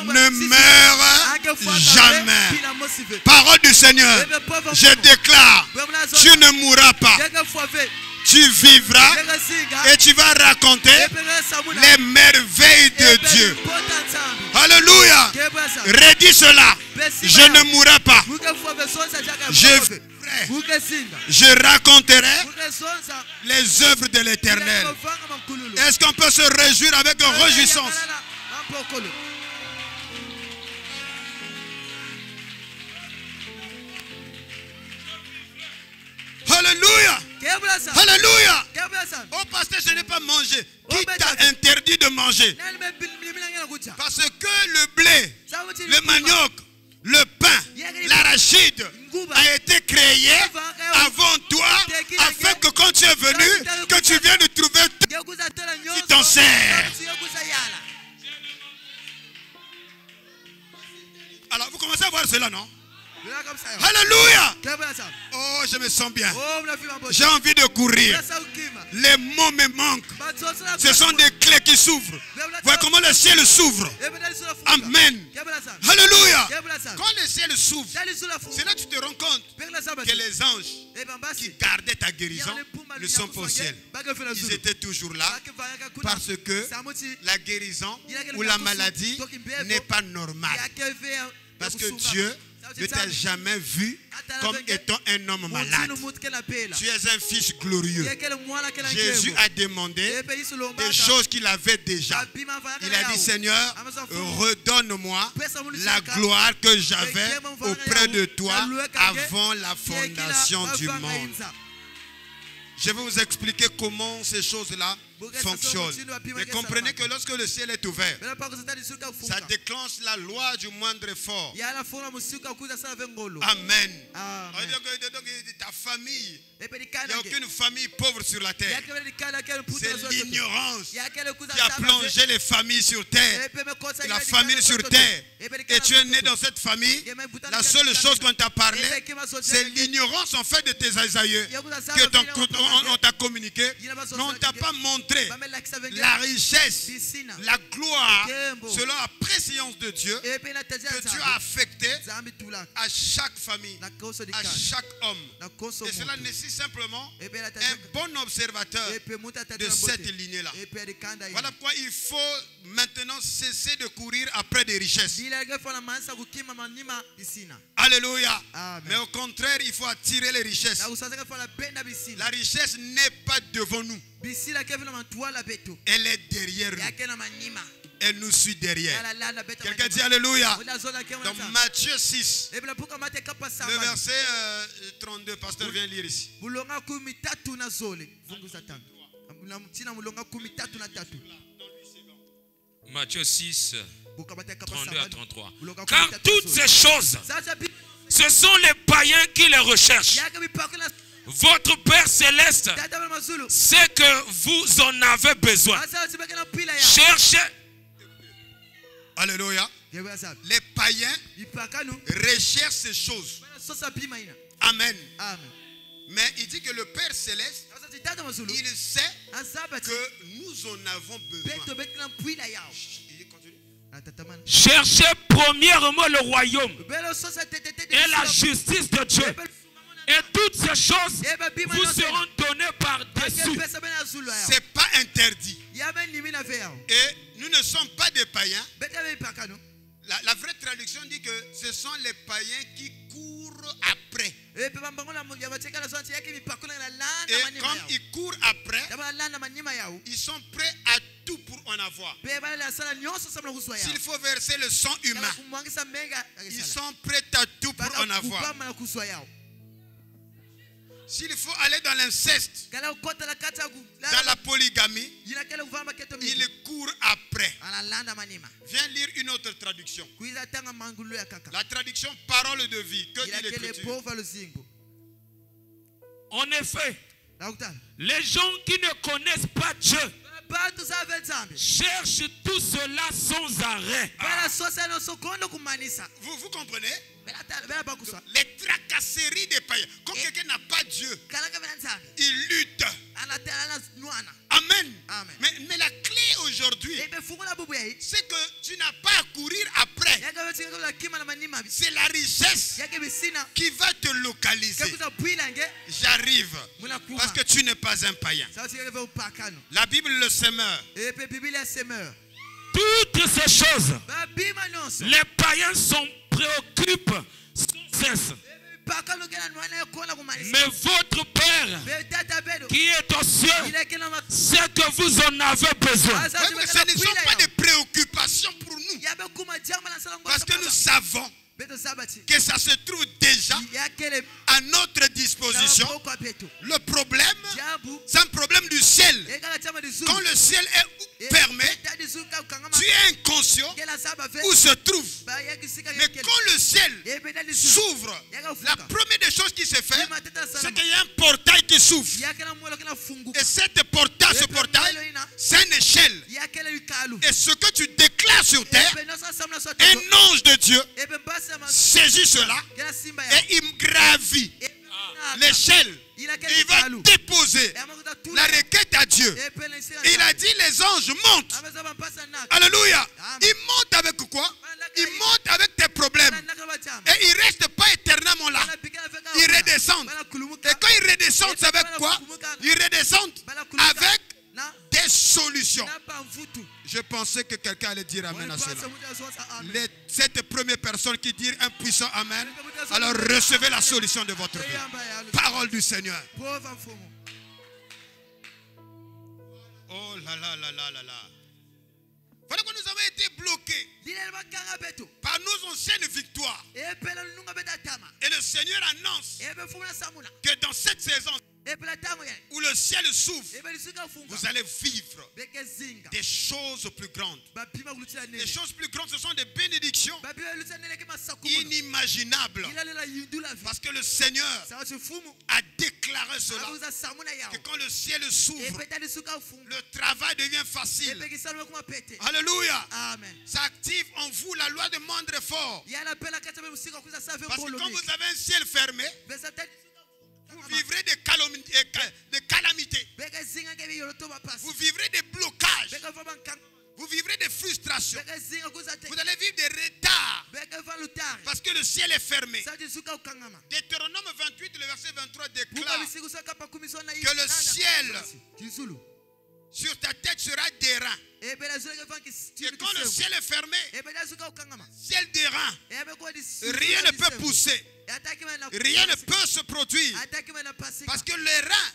ne meurt jamais. Parole du Seigneur. Je déclare, tu ne mourras pas. Tu vivras et tu vas raconter les merveilles de Dieu. Alléluia. Redis cela. Je ne mourrai pas. Je raconterai les œuvres de l'Éternel. Est-ce qu'on peut se réjouir avec réjouissance? Alléluia. Alléluia. Oh pasteur, je n'ai pas mangé. Qui t'a interdit de manger? Parce que le blé, le manioc, le pain, l'arachide a été créé avant toi, afin que quand tu es venu, que tu viennes de trouver, tu t'en sers. Alors vous commencez à voir cela, non? Alléluia. Oh, je me sens bien. J'ai envie de courir. Les mots me manquent. Ce sont des clés qui s'ouvrent. Voyez comment le ciel s'ouvre. Amen. Alléluia. Quand le ciel s'ouvre, c'est là que tu te rends compte que les anges qui gardaient ta guérison ne sont pas au ciel. Ils étaient toujours là parce que la guérison ou la maladie n'est pas normale. Parce que Dieu ne t'a jamais vu comme étant un homme malade. Tu es un fils glorieux. Jésus a demandé des choses qu'il avait déjà. Il a dit, Seigneur, redonne-moi la gloire que j'avais auprès de toi avant la fondation du monde. Je vais vous expliquer comment ces choses-là fonctionnent. Mais comprenez que lorsque le ciel est ouvert, ça déclenche la loi du moindre effort. Amen. Ta famille, il n'y a aucune famille pauvre sur la terre. C'est l'ignorance qui a plongé les familles sur terre. La famille sur terre. Et tu es né dans cette famille. La seule chose qu'on t'a parlé, c'est l'ignorance en fait de tes aïeux qu'on t'a communiqué. Mais on ne t'a pas montré la richesse, la gloire, selon la préscience de Dieu, que Dieu a affecté à chaque famille, à chaque homme. Et cela nécessite simplement un bon observateur de cette lignée-là. Voilà pourquoi il faut maintenant cesser de courir après des richesses. Alléluia. Mais au contraire, il faut attirer les richesses. La richesse n'est pas devant nous. Elle est derrière nous. Elle nous suit derrière. Quelqu'un dit Alléluia. Dans Matthieu 6, le verset 32, pasteur vient lire ici. Matthieu 6, 32 à 33. Car toutes ces choses, ce sont les païens qui les recherchent. Votre Père Céleste sait que vous en avez besoin. Cherchez. Alléluia. Les païens recherchent ces choses. Amen. Mais il dit que le Père Céleste, il sait que nous en avons besoin. Cherchez premièrement le royaume et la justice de Dieu. Et toutes ces choses vous seront données par-dessus. Ce n'est pas interdit. Et nous ne sommes pas des païens. La vraie traduction dit que ce sont les païens qui courent après. Et comme ils courent après, ils sont prêts à tout pour en avoir. S'il faut verser le sang humain, ils sont prêts à tout pour en avoir. S'il faut aller dans l'inceste, dans la polygamie, il court après. Viens lire une autre traduction. La traduction parole de vie. Que dit l'Écriture? En effet, les gens qui ne connaissent pas Dieu cherchent tout cela sans arrêt. Vous comprenez? Les tracasseries des païens. Quand quelqu'un n'a pas Dieu, il lutte. Amen. Mais la clé aujourd'hui, c'est que tu n'as pas à courir après. C'est la richesse qui va te localiser. J'arrive. Parce que tu n'es pas un païen. La Bible, le semeur. Toutes ces choses, les païens sont préoccupent sans cesse. Mais votre Père qui est aux cieux sait que vous en avez besoin. Mais ce ne sont pas des préoccupations pour nous. Parce que nous savons que ça se trouve déjà à notre disposition. Le problème, c'est un problème du ciel. Quand le ciel est fermé, tu es inconscient où se trouve. Mais quand le ciel s'ouvre, la première des choses qui se fait, c'est qu'il y a un portail qui s'ouvre. Et ce portail, c'est une échelle. Et ce que tu déclares sur terre, un ange de Dieu saisit cela et il gravit l'échelle. Il va déposer la requête à Dieu. Il a dit les anges montent. Alléluia. Ils montent avec quoi? Ils montent avec tes problèmes. Et ils ne restent pas éternellement là. Ils redescendent. Et quand ils redescendent, c'est avec quoi? Ils redescendent avec des solutions. Je pensais que quelqu'un allait dire amen à cela. Les cette première personne qui dit un puissant Amen, alors recevez la solution de votre vie. Parole du Seigneur. Oh là là là là là là. Voilà que nous avons été bloqués par nos anciennes victoires. Et le Seigneur annonce que dans cette saison où le ciel s'ouvre, vous allez vivre des choses plus grandes. Les choses plus grandes, ce sont des bénédictions inimaginables. Parce que le Seigneur a déclaré cela, que quand le ciel s'ouvre, le travail devient facile. Alléluia. Ça active en vous la loi de moindre effort. Parce que quand vous avez un ciel fermé, vous vivrez des calamités. Vous vivrez des blocages. Vous vivrez des frustrations. Vous allez vivre des retards. Parce que le ciel est fermé. Deutéronome 28, le verset 23 déclare que le ciel sur ta tête sera d'airain. Et quand le ciel est fermé, ciel d'airain, rien ne peut pousser. Rien ne peut se produire. Parce que l'airain,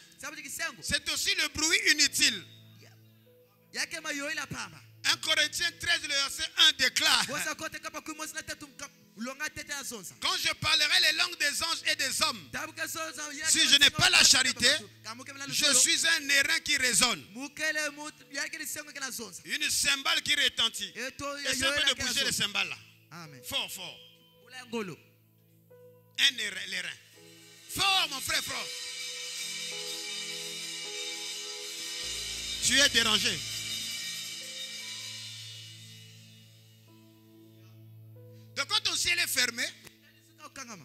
c'est aussi le bruit inutile. 1 Corinthiens 13, le verset 1 déclare: quand je parlerai les langues des anges et des hommes, si je n'ai pas la charité, je suis un airain qui résonne, une cymbale qui retentit. Essaye un peu de bouger les cymbales là. Fort, fort. Un airain. Fort, mon frère, fort. Tu es dérangé. Donc quand ton ciel est fermé,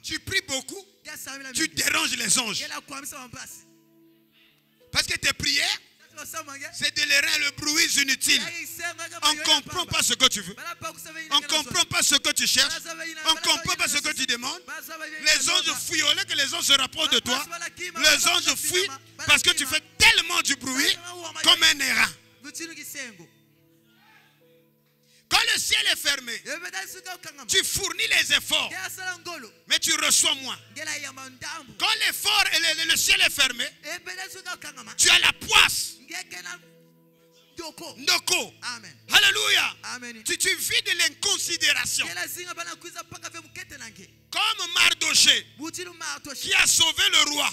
tu pries beaucoup, tu déranges les anges. Parce que tes prières, c'est de l'airain, le bruit inutile. On ne comprend pas ce que tu veux. On ne comprend pas ce que tu cherches. On ne comprend pas ce que tu demandes. Les anges fuient. Au lieu que les anges se rapprochent de toi, les anges fuient parce que tu fais tellement du bruit comme un airain. Quand le ciel est fermé, tu fournis les efforts, mais tu reçois moins. Quand l'effort et le ciel est fermé, tu as la poisse. Ndoko. Alléluia. Tu vis de l'inconsidération. Comme Mardoché, qui a sauvé le roi,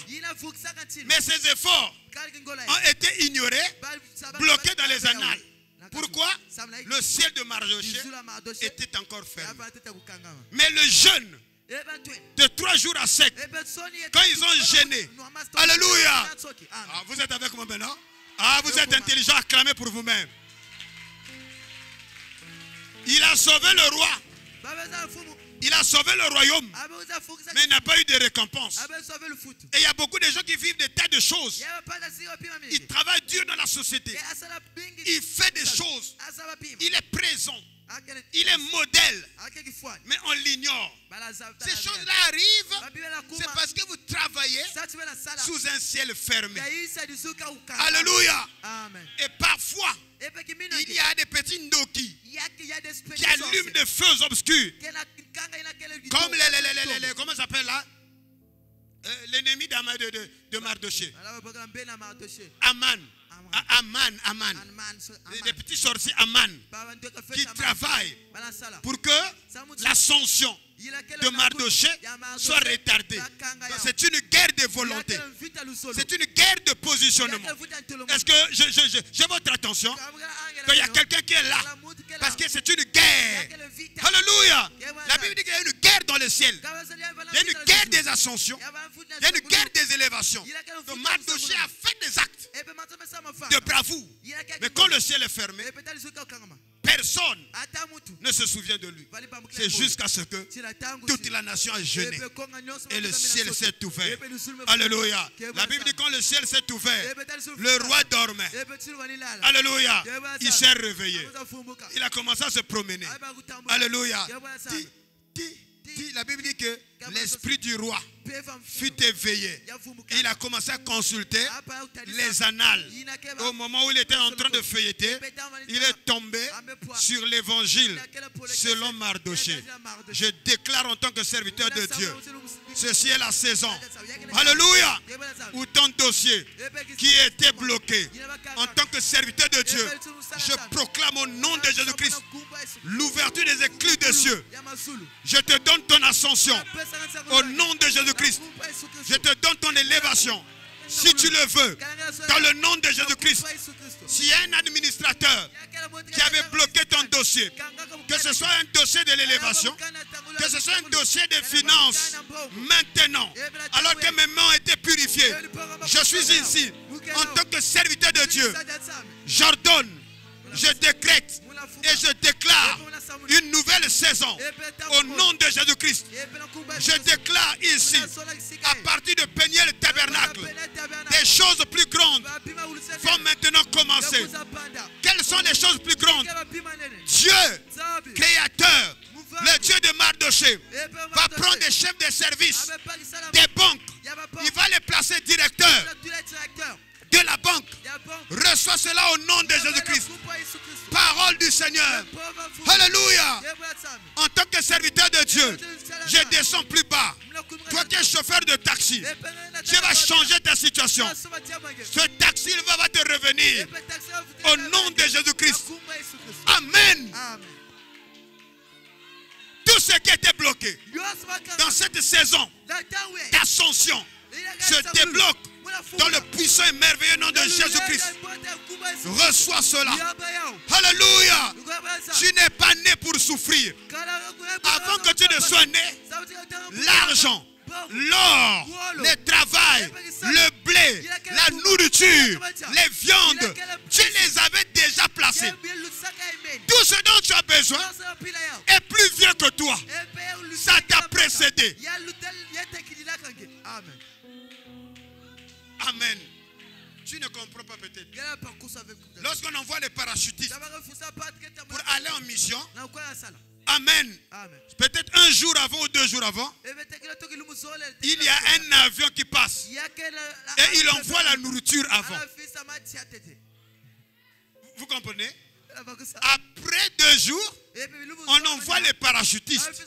mais ses efforts ont été ignorés, bloqués dans les annales. Pourquoi? Le ciel de Mardoché était encore fermé. Mais le jeûne de 3 jours à sec, quand ils ont jeûné, alléluia. Ah, vous êtes avec moi maintenant? Ah, vous êtes intelligent, acclamez pour vous-même. Il a sauvé le roi. Il a sauvé le royaume, mais il n'a pas eu de récompense. Et il y a beaucoup de gens qui vivent des tas de choses. Il travaille dur dans la société. Il fait des choses. Il est présent. Il est modèle. Mais on l'ignore. Ces choses-là arrivent, c'est parce que vous travaillez sous un ciel fermé. Alléluia. Et parfois, il y a des petits ndoki qui allument des feux obscurs. Comme les comment ça s'appelle là? L'ennemi de Mardoché. Aman. Des petits sorciers Aman qui travaillent pour que l'ascension de Mardoché soit retardée. C'est une guerre de volonté. C'est une guerre de positionnement. Est-ce que j'ai votre attention? Il y a quelqu'un qui est là. Parce que c'est une guerre. Alléluia. La Bible dit qu'il y a une guerre dans le ciel. Il y a une guerre des ascensions. Il y a une guerre des élévations. Donc Mardoché a fait des actes de bravoure. Mais quand le ciel est fermé, personne ne se souvient de lui. C'est jusqu'à ce que toute la nation a jeûné. Et le ciel s'est ouvert. Alléluia. La Bible dit quand le ciel s'est ouvert, le roi dormait. Alléluia. Il s'est réveillé. Il a commencé à se promener. Alléluia. La Bible dit que l'esprit du roi fut éveillé. Il a commencé à consulter les annales. Au moment où il était en train de feuilleter, il est tombé sur l'évangile selon Mardoché. Je déclare en tant que serviteur de Dieu, ceci est la saison. Alléluia. Où ton dossier qui était bloqué, en tant que serviteur de Dieu, je proclame au nom de Jésus-Christ l'ouverture des écluses des cieux. Je te donne ton ascension au nom de Jésus-Christ. Je te donne ton élévation. Si tu le veux, dans le nom de Jésus-Christ. S'il y a un administrateur qui avait bloqué ton dossier, que ce soit un dossier de l'élévation, que ce soit un dossier de finances, maintenant, alors que mes mains ont été purifiées, je suis ici, en tant que serviteur de Dieu, j'ordonne, je décrète et je déclare une nouvelle saison au nom de Jésus-Christ. Je déclare ici, à partir de Peniel Tabernacle, des choses plus grandes vont maintenant commencer. Quelles sont les choses plus grandes? Dieu, créateur, le Dieu de Mardoché, va prendre des chefs de service, des banques, il va les placer directeurs de la banque. Reçois cela au nom de Jésus-Christ. Parole du Seigneur. Alléluia. En tant que serviteur de Dieu, je descends plus bas. Toi qui es chauffeur de taxi, Dieu va changer ta situation. Ce taxi va te revenir au nom de Jésus-Christ. Amen. Tout ce qui était bloqué dans cette saison d'ascension se débloque dans le puissant et merveilleux nom de Jésus-Christ. Reçois cela. Alléluia. Tu n'es pas né pour souffrir. Avant que tu ne sois né, l'argent, l'or, le travail, le blé, la nourriture, les viandes, tu les avais déjà placés. Tout ce dont tu as besoin est plus vieux que toi. Ça t'a précédé. Amen. Tu ne comprends pas peut-être. Lorsqu'on envoie les parachutistes pour aller en mission, amen. Peut-être un jour avant ou 2 jours avant, il y a un avion qui passe et il envoie la nourriture avant. Vous comprenez? Après 2 jours, on envoie les parachutistes.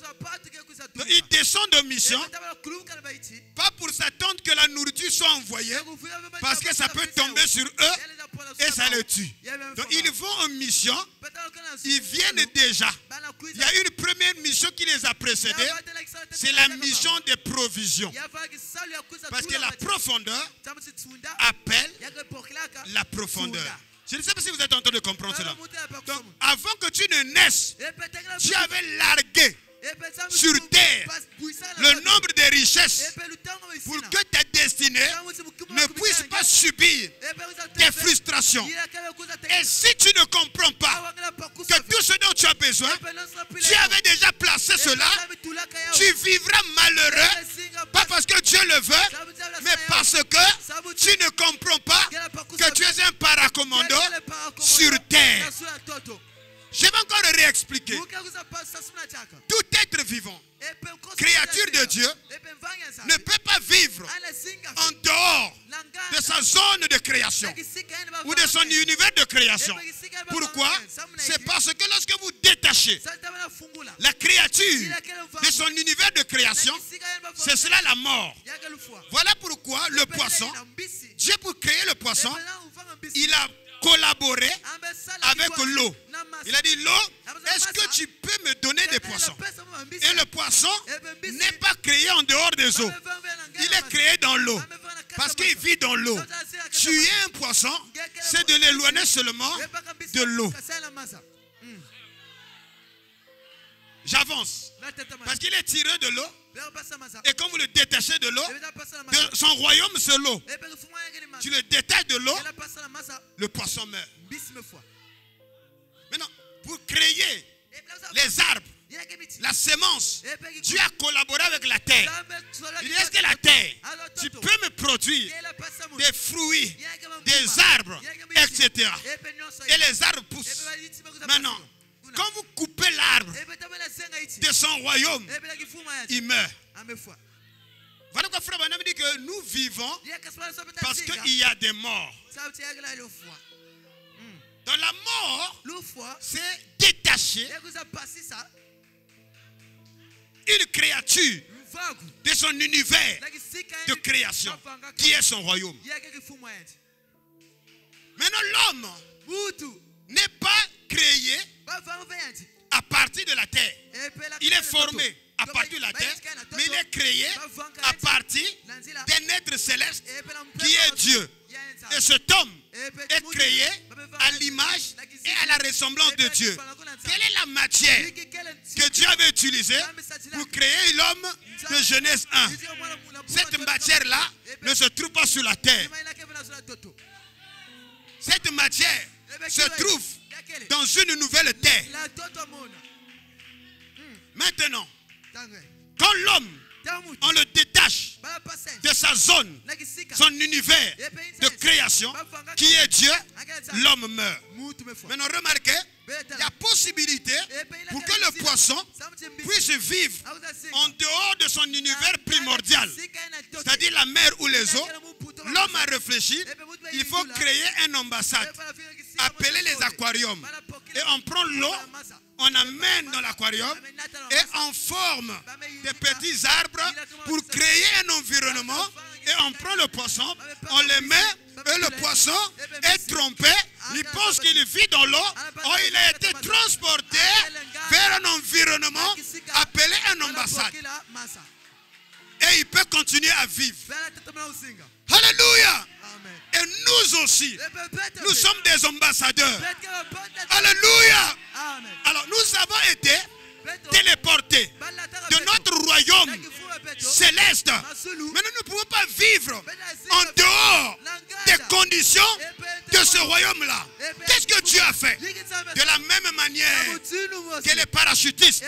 Donc, ils descendent en mission, pas pour s'attendre que la nourriture soit envoyée, parce que ça peut tomber sur eux et ça les tue. Donc ils vont en mission, ils viennent déjà. Il y a une première mission qui les a précédés, c'est la mission des provisions. Parce que la profondeur appelle la profondeur. Je ne sais pas si vous êtes en train de comprendre cela. Donc, avant que tu ne naisses, tu avais largué sur terre le nombre de richesses pour que ta destinée ne puisse pas subir des frustrations. Et si tu ne comprends pas que tout ce dont tu as besoin, tu avais déjà placé cela, tu vivras malheureux, pas parce que Dieu le veut, mais parce que tu ne comprends pas que tu es un paracommando sur terre. Je vais encore réexpliquer. Tout être vivant, créature de Dieu, ne peut pas vivre en dehors de sa zone de création ou de son univers de création. Pourquoi? C'est parce que lorsque vous détachez la créature de son univers de création, c'est cela la mort. Voilà pourquoi le poisson, Dieu pour créer le poisson, il a collaboré avec l'eau. Il a dit, l'eau, est-ce que tu peux me donner des poissons? Et le poisson n'est pas créé en dehors des eaux. Il est créé dans l'eau. Parce qu'il vit dans l'eau. Tuer un poisson, c'est de l'éloigner seulement de l'eau. J'avance. Parce qu'il est tiré de l'eau. Et quand vous le détachez de l'eau, son royaume c'est l'eau. Tu le détaches de l'eau, le poisson meurt. Maintenant, pour créer les arbres, la semence, Dieu a collaboré avec la terre. Il dit, est-ce que la terre, tu peux me produire des fruits, des arbres, etc. Et les arbres poussent. Maintenant, quand vous coupez l'arbre de son royaume, il meurt. Voilà pourquoi Frère Branham dit que nous vivons parce qu'il y a des morts. Dans la mort, c'est détacher une créature de son univers de création, qui est son royaume. Maintenant, l'homme n'est pas créé à partir de la terre. Il est formé à partir de la terre, mais il est créé à partir d'un être céleste qui est Dieu. Et cet homme est créé à l'image et à la ressemblance de Dieu. Quelle est la matière que Dieu avait utilisée pour créer l'homme de Genèse 1? Cette matière-là ne se trouve pas sur la terre. Cette matière se trouve dans une nouvelle terre. Maintenant, quand l'homme, on le détache de sa zone, son univers de création, qui est Dieu, l'homme meurt. Maintenant, remarquez, il y a possibilité pour que le poisson puisse vivre en dehors de son univers primordial, c'est-à-dire la mer ou les eaux. L'homme a réfléchi, il faut créer une ambassade, appeler les aquariums. Et on prend l'eau, on amène dans l'aquarium et on forme des petits arbres pour créer un environnement. Et on prend le poisson, on le met et le poisson est trompé. Il pense qu'il vit dans l'eau. Or, il a été transporté vers un environnement appelé une ambassade. Et il peut continuer à vivre. Alléluia. Et nous aussi, nous sommes des ambassadeurs. Alléluia. Alors nous avons été téléportés de notre royaume céleste. Mais nous ne pouvons pas vivre en dehors des conditions de ce royaume-là. Qu'est-ce que Dieu a fait? De la même manière que les parachutistes,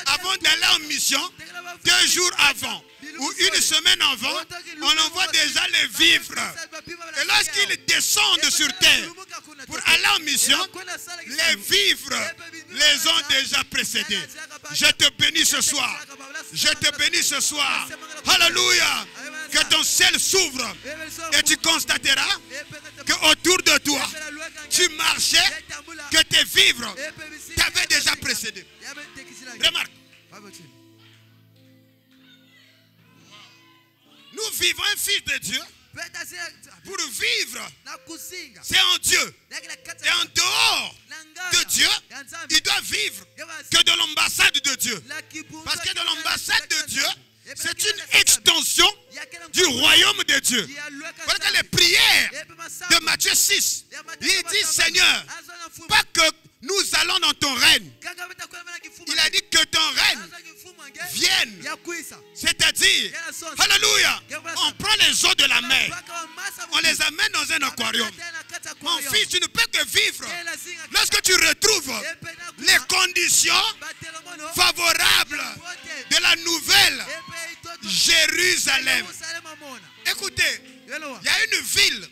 avant d'aller en mission, 2 jours avant ou une semaine avant, on envoie déjà les vivres. Et lorsqu'ils descendent sur terre pour aller en mission, les vivres les ont déjà précédés. Je te bénis ce soir. Je te bénis ce soir. Alléluia. Que ton ciel s'ouvre et tu constateras qu'autour de toi, tu marchais, que tes vivres t'avaient déjà précédé. Remarque. Nous vivons un fils de Dieu. Pour vivre, c'est en Dieu. Et en dehors de Dieu, il doit vivre que de l'ambassade de Dieu. Parce que de l'ambassade de Dieu, c'est une extension du royaume de Dieu. Parce que les prières de Matthieu 6, il dit, Seigneur, pas que nous allons dans ton règne. Il a dit que ton règne vienne. C'est-à-dire, alléluia, on prend les eaux de la mer, on les amène dans un aquarium. Mon fils, tu ne peux que vivre lorsque tu retrouves les conditions favorables de la nouvelle Jérusalem. Écoutez, il y a une ville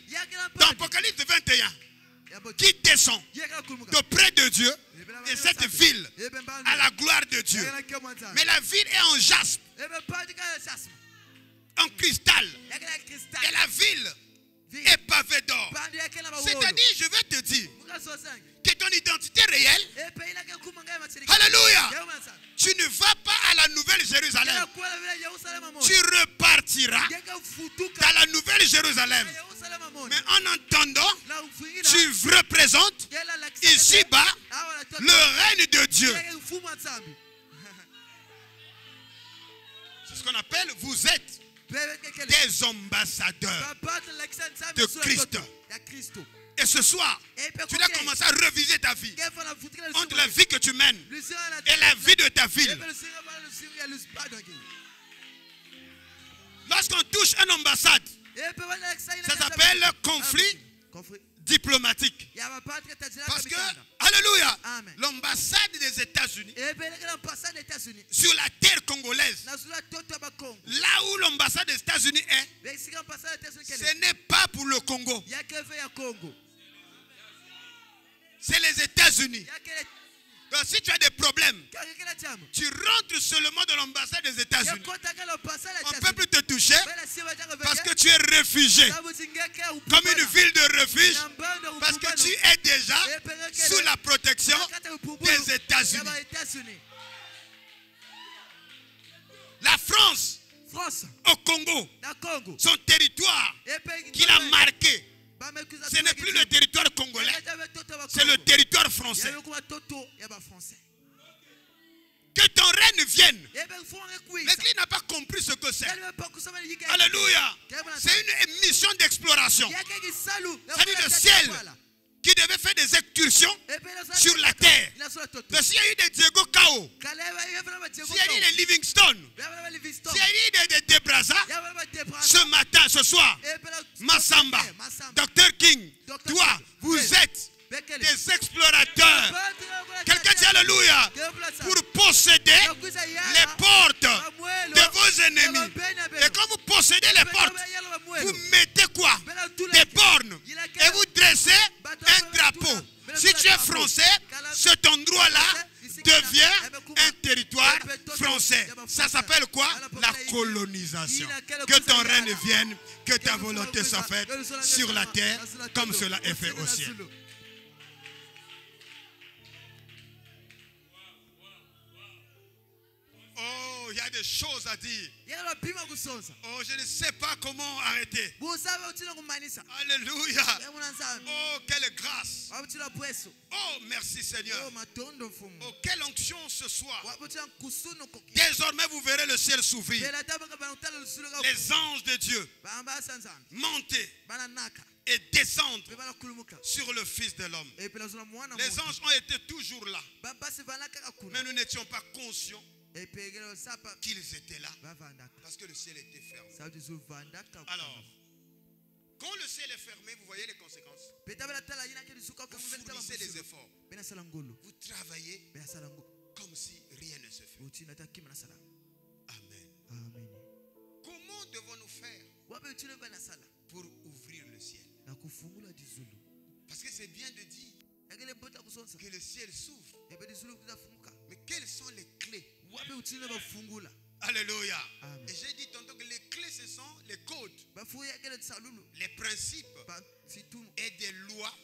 dans Apocalypse 21 qui descend de près de Dieu, et cette ville a la gloire de Dieu. Mais la ville est en jaspe, en cristal, et la ville est pavée d'or. C'est-à-dire, je vais te dire que ton identité réelle, alléluia, tu ne vas pas à la nouvelle Jérusalem. Tu repartiras dans la nouvelle Jérusalem. Mais en entendant, tu représentes ici-bas le règne de Dieu. C'est ce qu'on appelle, vous êtes des ambassadeurs de Christ. Et ce soir, tu dois commencer à reviser ta vie entre la vie que tu mènes et la vie de ta ville. Lorsqu'on touche une ambassade, ça s'appelle conflit diplomatique. Parce que, alléluia, l'ambassade des États-Unis sur la terre congolaise, là où l'ambassade des États-Unis est, ce n'est pas pour le Congo. C'est les États-Unis. Donc si tu as des problèmes, tu rentres seulement dans l'ambassade des États-Unis. On ne peut plus te toucher parce que tu es réfugié. Comme une ville de refuge, parce que tu es déjà sous la protection des États-Unis. La France, au Congo, son territoire qu'il a marqué, ce n'est plus le territoire congolais, c'est le territoire français. Que ton règne vienne. L'Église n'a pas compris ce que c'est. Alléluia. C'est une mission d'exploration. C'est-à-dire le ciel qui devait faire des excursions sur la terre. Mais s'il y a eu des Diego Kao, s'il y a eu des Livingstone, s'il y a eu des Debraza, ce matin, ce soir, Massamba, Dr. King, toi, vous êtes des explorateurs. Quelqu'un dit alléluia. Pour posséder les portes de vos ennemis. Et quand vous possédez les portes, vous mettez quoi? Des bornes. Et vous dressez un drapeau. Si tu es français, cet endroit-là devient un territoire français. Ça s'appelle quoi? La colonisation. Que ton règne vienne, que ta volonté soit faite sur la terre comme cela est fait au ciel. Oh, il y a des choses à dire. Oh, je ne sais pas comment arrêter. Alléluia. Oh, quelle grâce. Oh, merci Seigneur. Oh, quelle onction ce soir. Désormais, vous verrez le ciel s'ouvrir. Les anges de Dieu monter et descendre sur le Fils de l'homme. Les anges ont été toujours là. Mais nous n'étions pas conscients qu'ils étaient là parce que le ciel était fermé. Alors, quand le ciel est fermé, vous voyez les conséquences. Vous fournissez des efforts. Vous travaillez comme si rien ne se fait. Amen. Comment devons-nous faire pour ouvrir le ciel? Parce que c'est bien de dire que le ciel s'ouvre. Mais quelles sont les clés? Alléluia. Et j'ai dit tantôt que les clés, ce sont les codes, les principes et des lois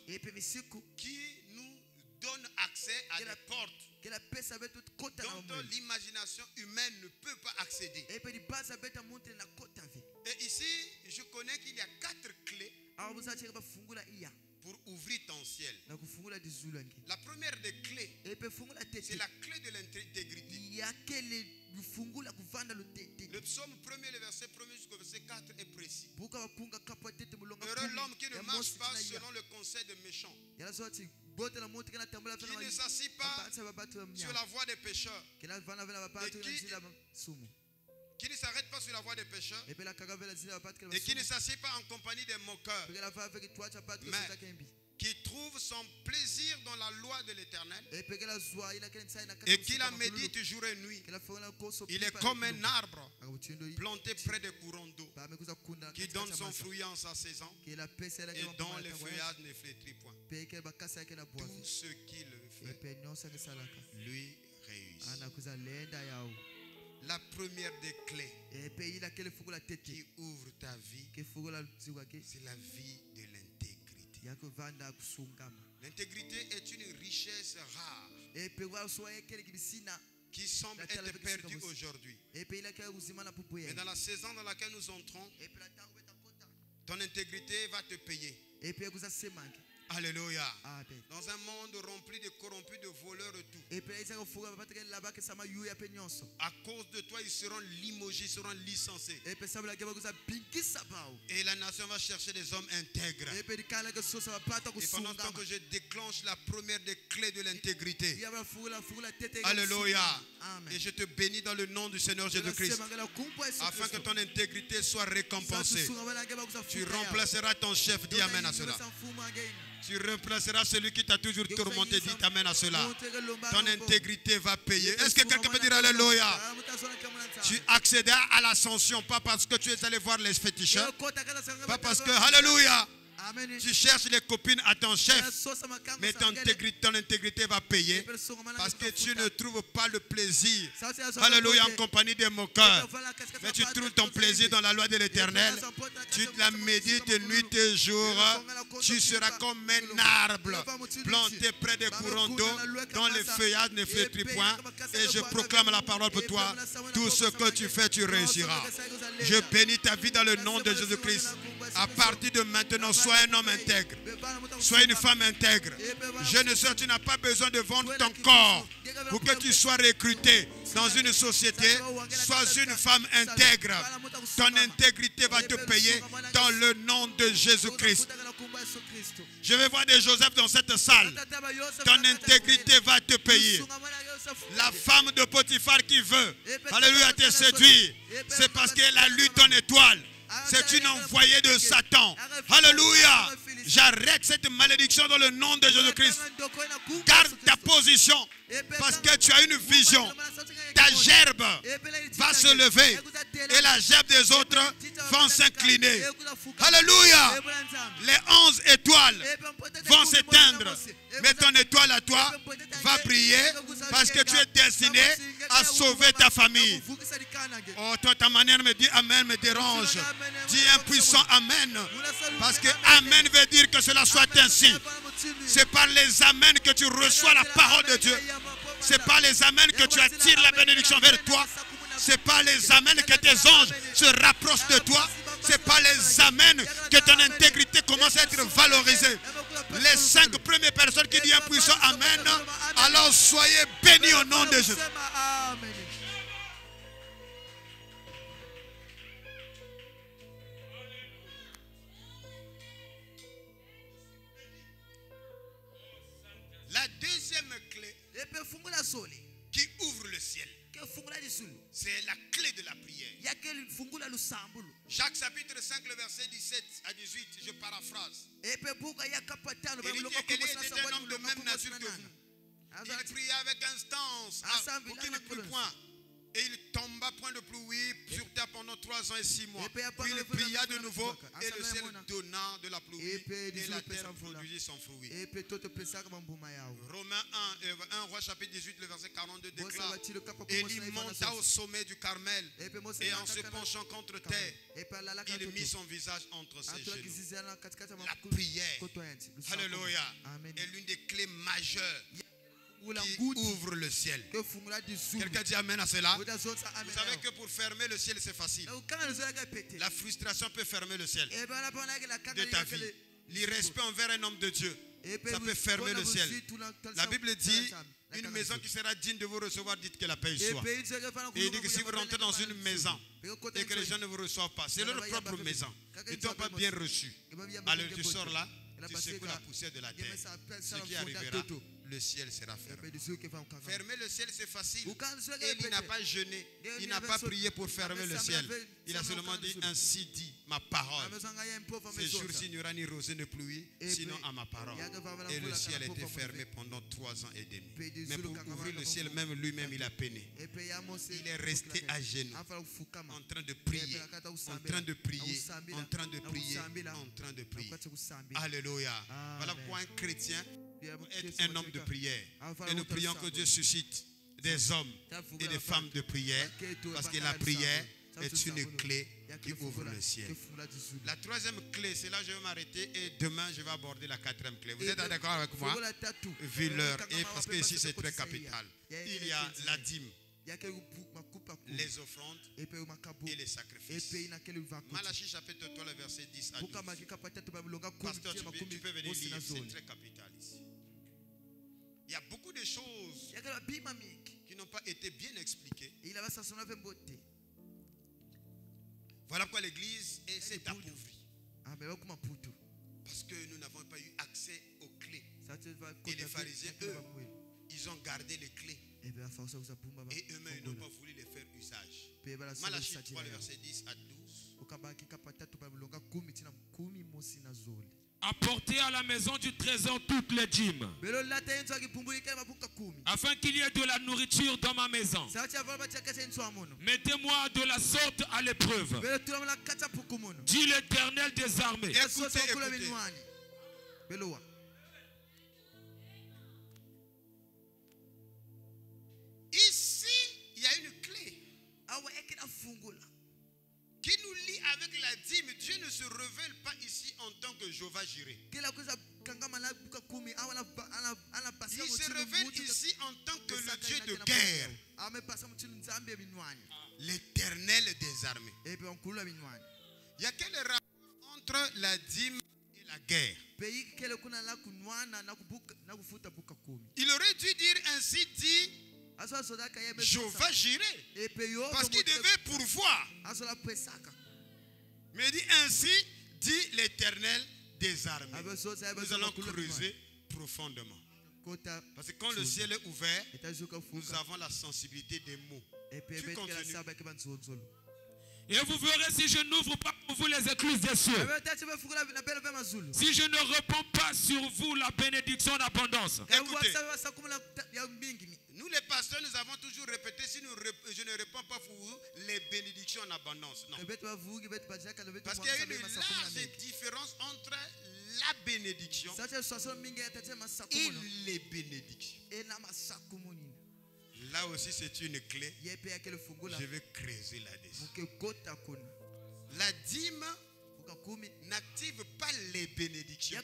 qui nous donnent accès à des portes dont l'imagination humaine ne peut pas accéder. Et ici, je connais qu'il y a 4 clés pour ouvrir ton ciel. La première des clés, c'est la clé de l'intégrité. Le psaume 1er, le verset 1er jusqu'au verset 4 est précis. Heureux l'homme qui ne marche pas selon le conseil des méchants, qui ne s'assit pas sur la voie des pécheurs, qui ne s'arrête pas sur la voie des pécheurs, et qui ne s'assied pas en compagnie des moqueurs, mais qui trouve son plaisir dans la loi de l'Éternel et qui la médite jour et nuit. Il est comme un arbre planté près des courants d'eau, qui donne son fruit en sa saison et dont les feuillages ne flétrit point. Tout ce qu'il fait lui réussit. La première des clés qui ouvre ta vie, c'est la vie de l'intégrité. L'intégrité est une richesse rare qui semble être perdue aujourd'hui. Mais dans la saison dans laquelle nous entrons, ton intégrité va te payer. Alléluia. Dans un monde rempli de corrompus, de voleurs et tout, à cause de toi, ils seront limogés, ils seront licenciés. Et la nation va chercher des hommes intègres. Et pendant ce temps que je déclenche la première des clés de l'intégrité. Alléluia. Et je te bénis dans le nom du Seigneur Jésus-Christ, afin que ton intégrité soit récompensée. Tu remplaceras ton chef. Dis amen à cela. Tu remplaceras celui qui t'a toujours tourmenté. Dis amen à cela. Ton intégrité va payer. Est-ce que quelqu'un peut dire alléluia? Tu accéderas à l'ascension, pas parce que tu es allé voir les féticheurs, pas parce que, alléluia, Tu cherches les copines à ton chef, mais ton intégrité va payer parce que tu ne trouves pas le plaisir. Alléluia, en compagnie des moqueurs. Mais tu trouves ton plaisir dans la loi de l'Éternel. Tu la médites nuit et jour. Tu seras comme un arbre planté près des courants d'eau dont les feuillages ne flétrit point. Et je proclame la parole pour toi. Tout ce que tu fais, tu réussiras. Je bénis ta vie dans le nom de Jésus-Christ. À partir de maintenant, sois un homme intègre. Sois une femme intègre. Jeune soeur, tu n'as pas besoin de vendre ton corps pour que tu sois recruté dans une société. Sois une femme intègre. Ton intégrité va te payer dans le nom de Jésus-Christ. Je vais voir des Joseph dans cette salle. Ton intégrité va te payer. La femme de Potiphar qui veut, alléluia, te séduire, c'est parce qu'elle a lu ton étoile. C'est une envoyée de Satan. Alléluia. J'arrête cette malédiction dans le nom de Jésus-Christ. Garde ta position parce que tu as une vision. Ta gerbe va se lever et la gerbe des autres vont s'incliner. Alléluia. Les 11 étoiles vont s'éteindre. Mais ton étoile à toi va briller parce que tu es destiné à sauver ta famille. Oh, toi, ta manière de me dire Amen me dérange. Dis un puissant Amen. Parce que Amen veut dire que cela soit ainsi. C'est par les Amen que tu reçois la parole de Dieu. C'est par les Amen que tu attires la bénédiction vers toi. C'est par les Amen que tes anges se rapprochent de toi. C'est par les Amen que ton intégrité commence à être valorisée. Les 5 premières personnes qui disent un puissant Amen, alors soyez bénis au nom de Jésus. La deuxième clé qui ouvre le ciel, c'est la clé de la prière. Jacques chapitre 5, le verset 17 à 18, je paraphrase. Élie était un homme de même nature que vous. Il priait avec instance pour qu'il ne plût point. Et il tomba point de pluie sur terre pendant 3 ans et 6 mois. Puis il pria de nouveau et le ciel donna de la pluie et la terre produisit son fruit. Romains 1 roi chapitre 18, le verset 42 déclare: Élie monta au sommet du Carmel et en se penchant contre terre, il mit son visage entre ses genoux. La prière, alléluia, est l'une des clés majeures qui ouvre le ciel. Quelqu'un dit amen à cela? Vous savez que pour fermer le ciel c'est facile. La frustration peut fermer le ciel de ta vie. L'irrespect envers un homme de Dieu, ça peut fermer le ciel. La Bible dit: une maison qui sera digne de vous recevoir, dites que la paix soit. Et il dit que si vous rentrez dans une maison et que les gens ne vous reçoivent pas, c'est leur propre maison. Ils ne t'ont pas bien reçu. Alors tu sors là, tu secoues la poussière de la terre. Ce qui arrivera, le ciel sera fermé. Fermer le ciel, c'est facile. Et il n'a pas jeûné, il n'a pas prié pour fermer le ciel. Il a seulement dit: ainsi dit ma parole. Ces jours-ci, il n'y aura ni rosée ni pluie, sinon à ma parole. Et le ciel était fermé pendant 3 ans et demi. Mais pour ouvrir le ciel, même lui-même, il a peiné. Il est resté à genoux, en train de prier, en train de prier, en train de prier, en train de prier. Alléluia. Voilà pourquoi un chrétien être un homme de prière. Et nous prions que Dieu suscite des hommes et des femmes de prière, parce que la prière est une clé qui ouvre le ciel. La troisième clé, c'est là que je vais m'arrêter et demain je vais aborder la 4e clé. Vous êtes d'accord avec moi? Vu l'heure, et parce que ici c'est très capital. Il y a la dîme, les offrandes et les sacrifices. Malachie chapitre 3, le verset 10 à 12. Pasteur, tu peux venir lire, c'est très capital ici. Il y a beaucoup de choses qui n'ont pas été bien expliquées. Voilà pourquoi l'église s'est appauvrie. Parce que nous n'avons pas eu accès aux clés. Et les pharisiens, eux, ils ont gardé les clés. Et eux-mêmes, ils n'ont pas voulu les faire usage. Malachie 3, le verset 10 à 12. apporter à la maison du trésor toutes les dîmes, afin qu'il y ait de la nourriture dans ma maison. Mettez-moi de la sorte à l'épreuve, dit l'Éternel des armées. Écoutez. Ici, il y a une clé qui nous lie avec la dîme. Dieu ne se révèle pas ici en tant que Jéhovah Jireh. Il se révèle ici en tant que le Dieu de guerre, l'Éternel des armées. Il y a quel rapport entre la dîme et la guerre? Il aurait dû dire ainsi dit Jéhovah Jireh, parce qu'il devait pourvoir. Mais dit ainsi dit l'Éternel des armées. Nous allons creuser profondément. Parce que quand le ciel est ouvert, nous avons la sensibilité des mots. Tu continues. Et vous verrez si je n'ouvre pas pour vous les écluses des cieux. Si je ne réponds pas sur vous la bénédiction d'abondance. Écoutez, nous les pasteurs, nous avons toujours répété, si je ne réponds pas pour vous les bénédictions en abondance. Non. Parce qu'il y a une large différence entre la bénédiction et les bénédictions. Là aussi, c'est une clé. Je vais creuser là-dessus. La dîme n'active pas les bénédictions,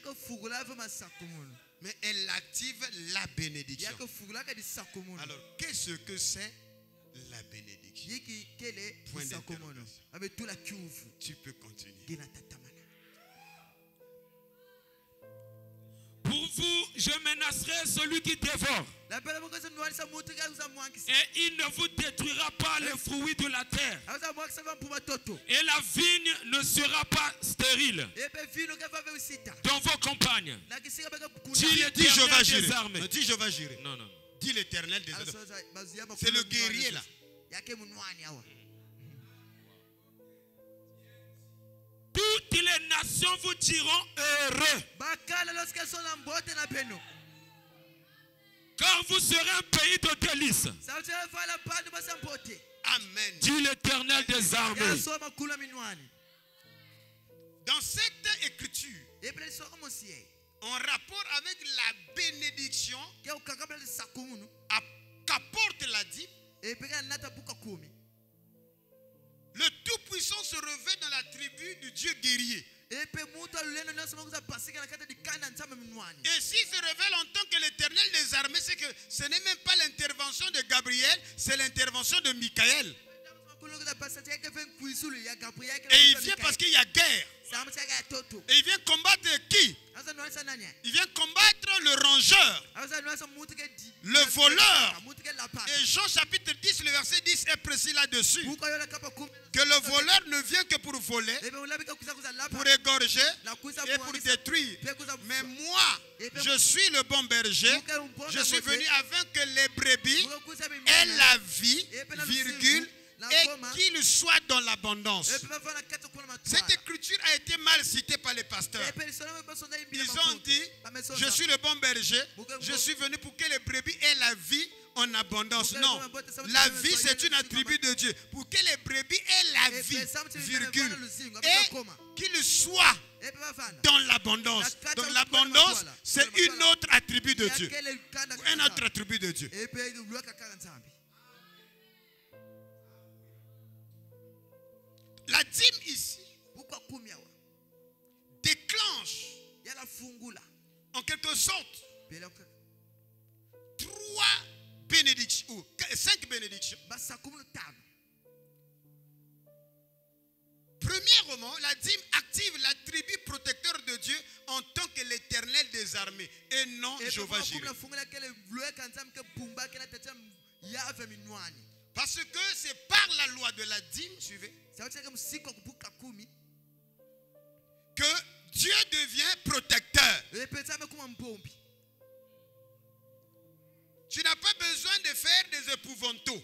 mais elle active la bénédiction. Alors, qu'est-ce que c'est la bénédiction? Point d'interrogation. Tu peux continuer. Pour vous, je menacerai celui qui dévore. Et il ne vous détruira pas les fruits de la terre. Et la vigne ne sera pas stérile dans vos campagnes. Dis Jéhovah Jireh. Dis Jéhovah Jireh. Non. Dis l'Éternel des armées. C'est le guerrier là. Toutes les nations vous diront heureux, car vous serez un pays de délices. Amen. Dit l'Éternel des armées. Dans cette écriture, en rapport avec la bénédiction qu'apporte la dîme, le Tout-Puissant se révèle dans la tribu du Dieu guerrier. Et s'il se révèle en tant que l'Éternel des armées, c'est que ce n'est même pas l'intervention de Gabriel, c'est l'intervention de Michael. Et il vient parce qu'il y a guerre. Et il vient combattre qui? Il vient combattre le rongeur, le voleur. Et Jean chapitre 10, le verset 10 est précis là-dessus. Que le voleur ne vient que pour voler, pour égorger et pour détruire. Mais moi, je suis le bon berger. Je suis venu afin que les brebis aient la vie, virgule, et qu'il soit dans l'abondance. Cette écriture a été mal citée par les pasteurs. Ils ont dit, je suis le bon berger, je suis venu pour que les brebis aient la vie en abondance. Non, la vie c'est une attribut de Dieu. Pour que les brebis aient la vie, virgule, et qu'il soit dans l'abondance. Donc l'abondance c'est une autre attribut de Dieu. Un autre attribut de Dieu. La dîme ici déclenche en quelque sorte 3 bénédictions ou 5 bénédictions. Premièrement, la dîme active l'attribut protecteur de Dieu en tant que l'Éternel des armées et non Jéhovah Jireh. Parce que c'est par la loi de la dîme, suivez, que Dieu devient protecteur. Tu n'as pas besoin de faire des épouvanteaux.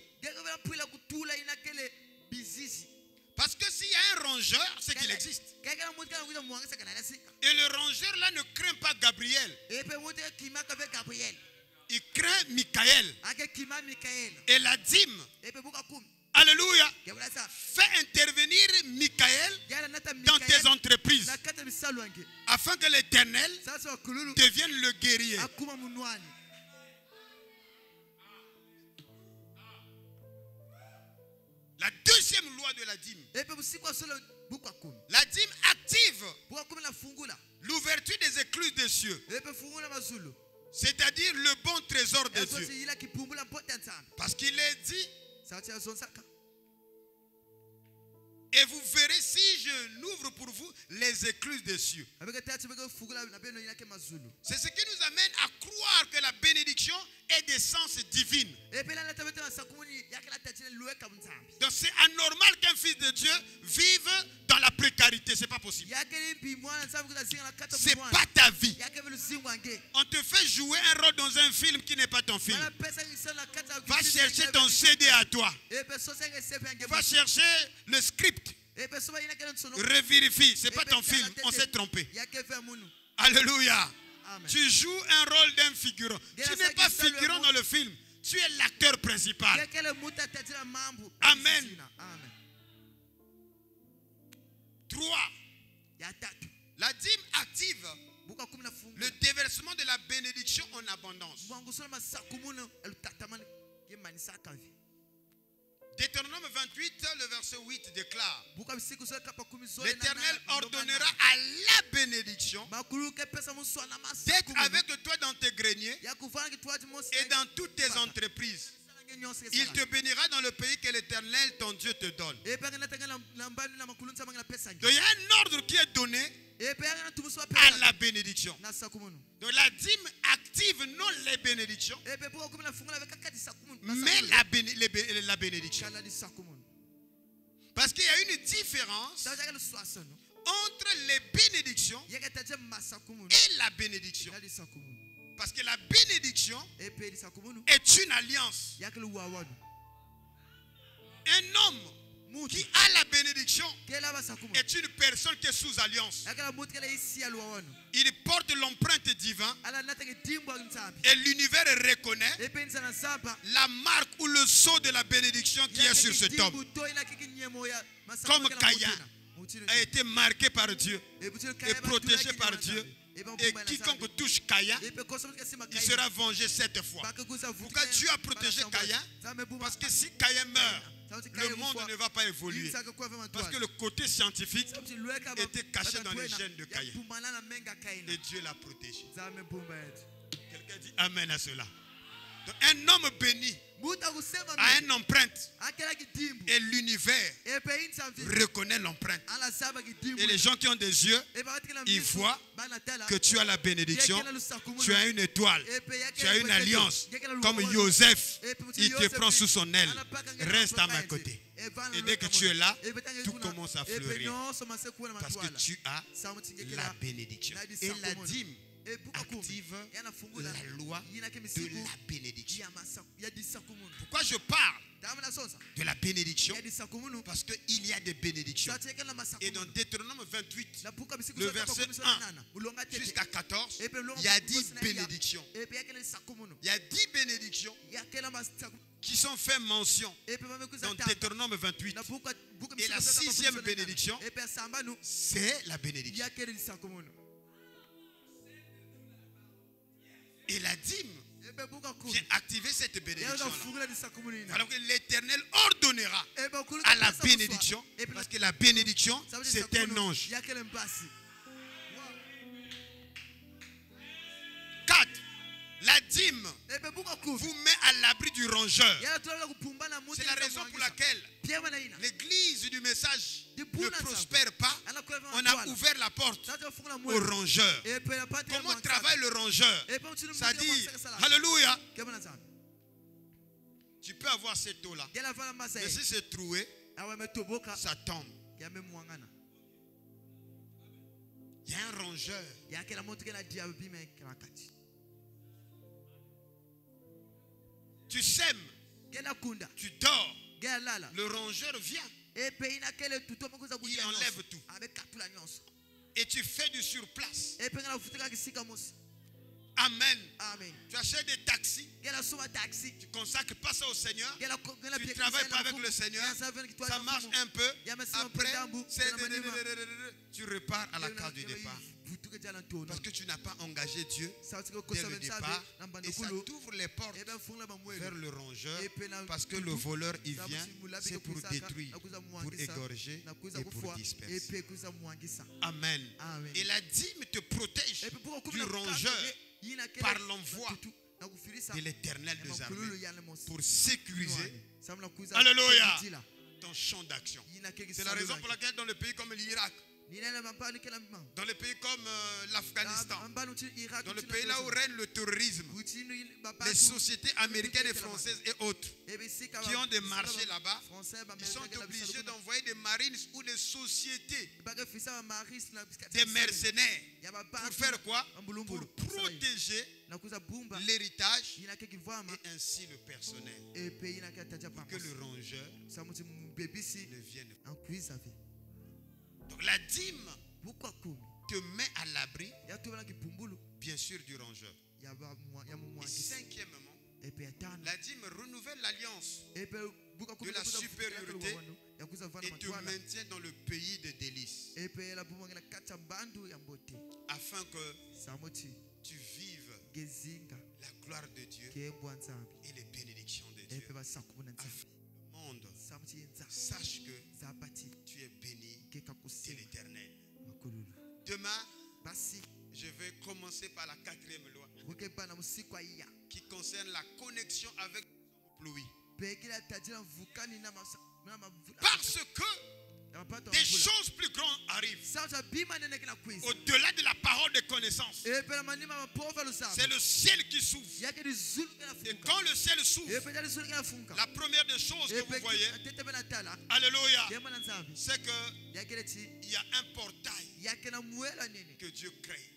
Parce Parce que s'il y a un rongeur, c'est qu'il existe. Et le rongeur là ne craint pas Gabriel. Il craint Michael. Et la dîme, alléluia, fais intervenir Michael dans tes entreprises afin que l'Éternel devienne le guerrier. La deuxième loi de la dîme. La dîme active l'ouverture des écluses des cieux. C'est-à-dire le bon trésor de Dieu. Parce qu'il est dit, et vous verrez si je n'ouvre pour vous les écluses des cieux. C'est ce qui nous amène à croire que la bénédiction est d'essence divine. Donc c'est anormal qu'un fils de Dieu vive dans la précarité. C'est pas possible. C'est pas ta vie. On te fait jouer un rôle dans un film qui n'est pas ton film. Va chercher ton CD à toi. Va chercher le script. Revérifie. C'est pas ton film. On s'est trompé. Alléluia. Amen. Tu joues un rôle d'un figurant. Tu n'es pas figurant dans le film. Tu es l'acteur principal. Amen. 3. La dîme active le déversement de la bénédiction en abondance. Deutéronome 28, le verset 8 déclare: l'Éternel ordonnera à la bénédiction d'être avec toi dans tes greniers et dans toutes tes entreprises. Il te bénira dans le pays que l'Éternel ton Dieu te donne. Donc il y a un ordre qui est donné à la bénédiction. Donc la dîme active non les bénédictions, mais la bénédiction. Parce qu'il y a une différence entre les bénédictions et la bénédiction. Parce que la bénédiction est une alliance. Un homme qui a la bénédiction est une personne qui est sous alliance. Il porte l'empreinte divine et l'univers reconnaît la marque ou le sceau de la bénédiction qui est sur cet homme. Comme Caïn a été marqué par Dieu et protégé par Dieu. Et quiconque touche Caïn, il sera vengé 7 fois. Pourquoi Dieu a protégé Caïn? Parce que si Caïn meurt, le monde ne va pas évoluer. Parce que le côté scientifique était caché dans les gènes de Caïn. Et Dieu l'a protégé. Quelqu'un dit Amen à cela. Donc, un homme béni a une empreinte. Et l'univers reconnaît l'empreinte. Et les gens qui ont des yeux, ils voient que tu as la bénédiction, tu as une étoile, tu as une alliance. Comme Joseph, il te prend sous son aile. Reste à ma côté. Et dès que tu es là, tout commence à fleurir. Parce que tu as la bénédiction. Et la dîme active la loi de la bénédiction. Pourquoi je parle de la bénédiction? Parce qu'il y a des bénédictions. Et dans Deutéronome 28, le verset 1 jusqu'à 14, il y a 10 bénédictions. Il y a 10 bénédictions qui sont faites mention dans Deutéronome 28. Et la 6e bénédiction, c'est la bénédiction. Et la dîme vient activer cette bénédiction. Alors que l'Éternel ordonnera à la bénédiction, parce que la bénédiction, c'est un ange. 4. La dîme vous met à l'abri du rongeur. C'est la raison pour laquelle l'église du message ne prospère pas. On a ouvert la porte au rongeur. Comment travaille le rongeur? Ça dit, alléluia. Tu peux avoir cette eau-là, mais si c'est troué, ça tombe. Il y a un rongeur. Tu sèmes, tu dors, le rongeur vient il enlève tout. Et tu fais du surplace. Amen. Tu achètes des taxis. Tu consacres pas ça au Seigneur. Tu travailles pas avec le Seigneur. Ça marche un peu. Après, tu repars à la case du départ. Parce que tu n'as pas engagé Dieu dès le départ. Et ça t'ouvre les portes vers le rongeur. Parce que le voleur, il vient, c'est pour détruire, pour égorger et pour disperser. Amen. Et la dîme te protège du rongeur par l'envoi de l'Éternel des armées pour sécuriser, alléluia, ton champ d'action. C'est la raison pour laquelle dans le pays comme l'Irak, dans les pays comme l'Afghanistan, dans le pays là où règne le terrorisme, les sociétés américaines et françaises et autres qui ont des marchés là-bas, ils sont obligés d'envoyer des marines ou des sociétés, des mercenaires. Pour faire quoi? Pour protéger l'héritage et ainsi le personnel. Pour que le rongeur ne vienne pas. Donc la dîme te met à l'abri, bien sûr, du rongeur. Et cinquièmement, la dîme renouvelle l'alliance de la supériorité et te maintient dans le pays de délices. Afin que tu vives la gloire de Dieu et les bénédictions de Dieu. Afin que le monde sache que tu es béni de l'Éternel. Demain, je vais commencer par la 4e loi qui concerne la connexion avec le pluie. Parce que des choses plus grandes arrivent. Au-delà de la parole de connaissance, c'est le ciel qui s'ouvre. Et quand le ciel s'ouvre, la première des choses que vous voyez, alléluia, c'est qu'il y a un portail que Dieu crée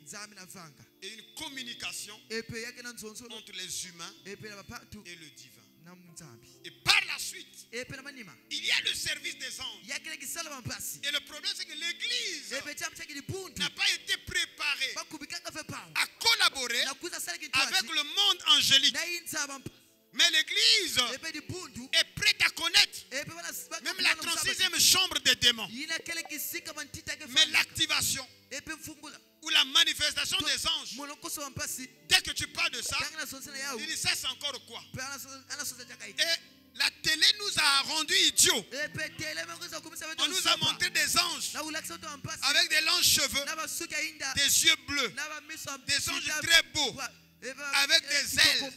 et une communication entre les humains et le divin. Et par la suite, il y a le service des anges. Et le problème, c'est que l'Église n'a pas été préparée à collaborer avec le monde angélique. Mais l'Église est prête à connaître même la 36e chambre des démons. Mais l'activation ou la manifestation des anges, dès que tu parles de ça, il dit ça c'est encore quoi? Et la télé nous a rendus idiots. On nous a montré des anges avec des longs cheveux, des yeux bleus, des anges très beaux, avec des ailes.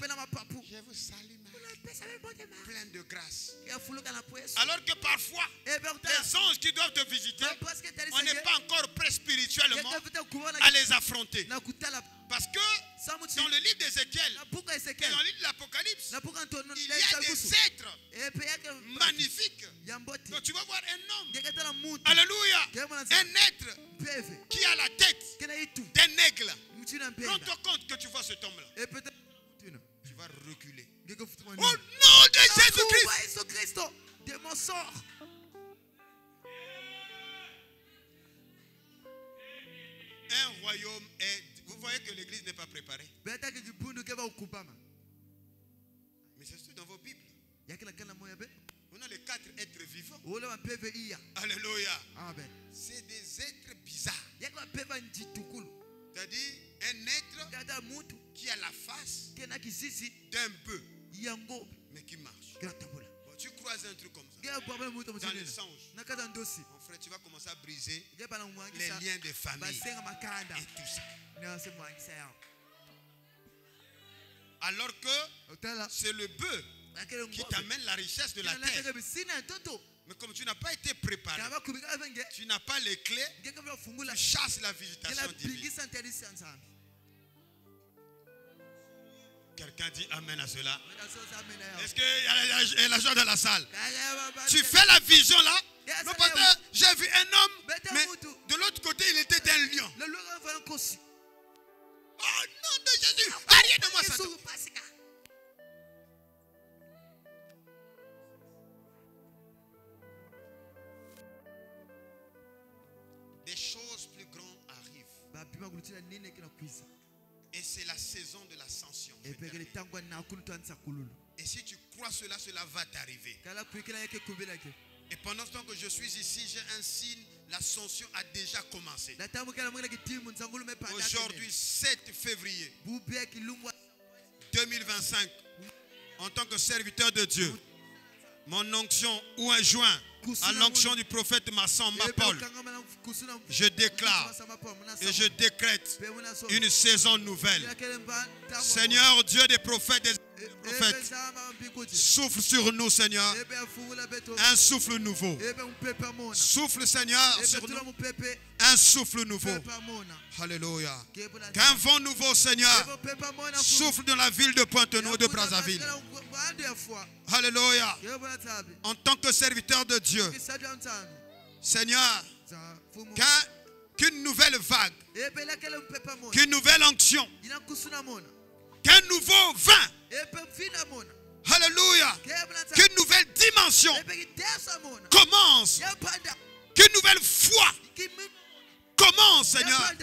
Je vous salue, plein de grâce. Alors que parfois, les anges qui doivent te visiter, on n'est pas encore prêt spirituellement à les affronter. Parce que dans le livre d'Ézéchiel et dans le livre de l'Apocalypse, il y a des êtres magnifiques. Donc tu vas voir un homme, alléluia, un être qui a la tête d'un aigle. Rends-toi compte que tu vois cet homme-là. Tu vas reculer. Au nom de Jésus-Christ. Un royaume est... Vous voyez que l'église n'est pas préparée. Mais c'est dans vos Bibles. On a les 4 êtres vivants. Alléluia. C'est des êtres bizarres. C'est-à-dire un être qui a la face d'un bœuf, mais qui marche. Bon, tu croises un truc comme ça dans les anges. Mon frère, tu vas commencer à briser les liens de famille et tout ça. Alors que c'est le bœuf qui t'amène la richesse de la terre. Mais comme tu n'as pas été préparé, tu n'as pas les clés, tu chasses la visitation divine. Quelqu'un dit amen à cela. Est-ce qu'il y a la joie dans la salle? Tu fais la vision là. Non, pasteur, j'ai vu un homme, mais de l'autre côté, il était un lion. Oh nom de Jésus, arrière de moi Satan. Et c'est la saison de l'ascension. Et si tu crois cela, cela va t'arriver. Et pendant ce temps que je suis ici, j'ai un signe, l'ascension a déjà commencé. Aujourd'hui, 7 février 2025, en tant que serviteur de Dieu, mon onction ou un joint à l'onction du prophète Massamba Paul, je déclare et je décrète une saison nouvelle. Seigneur Dieu des prophètes, souffle sur nous, Seigneur, un souffle nouveau. Souffle, Seigneur, sur nous, un souffle nouveau. Alléluia. Qu'un vent nouveau, Seigneur, souffle dans la ville de Pointe-Noire de Brazzaville. Alléluia. En tant que serviteur de Dieu, Seigneur, qu'une nouvelle vague, qu'une nouvelle onction, qu'un nouveau vin, alléluia, qu'une nouvelle dimension commence, qu'une nouvelle foi commence, Seigneur,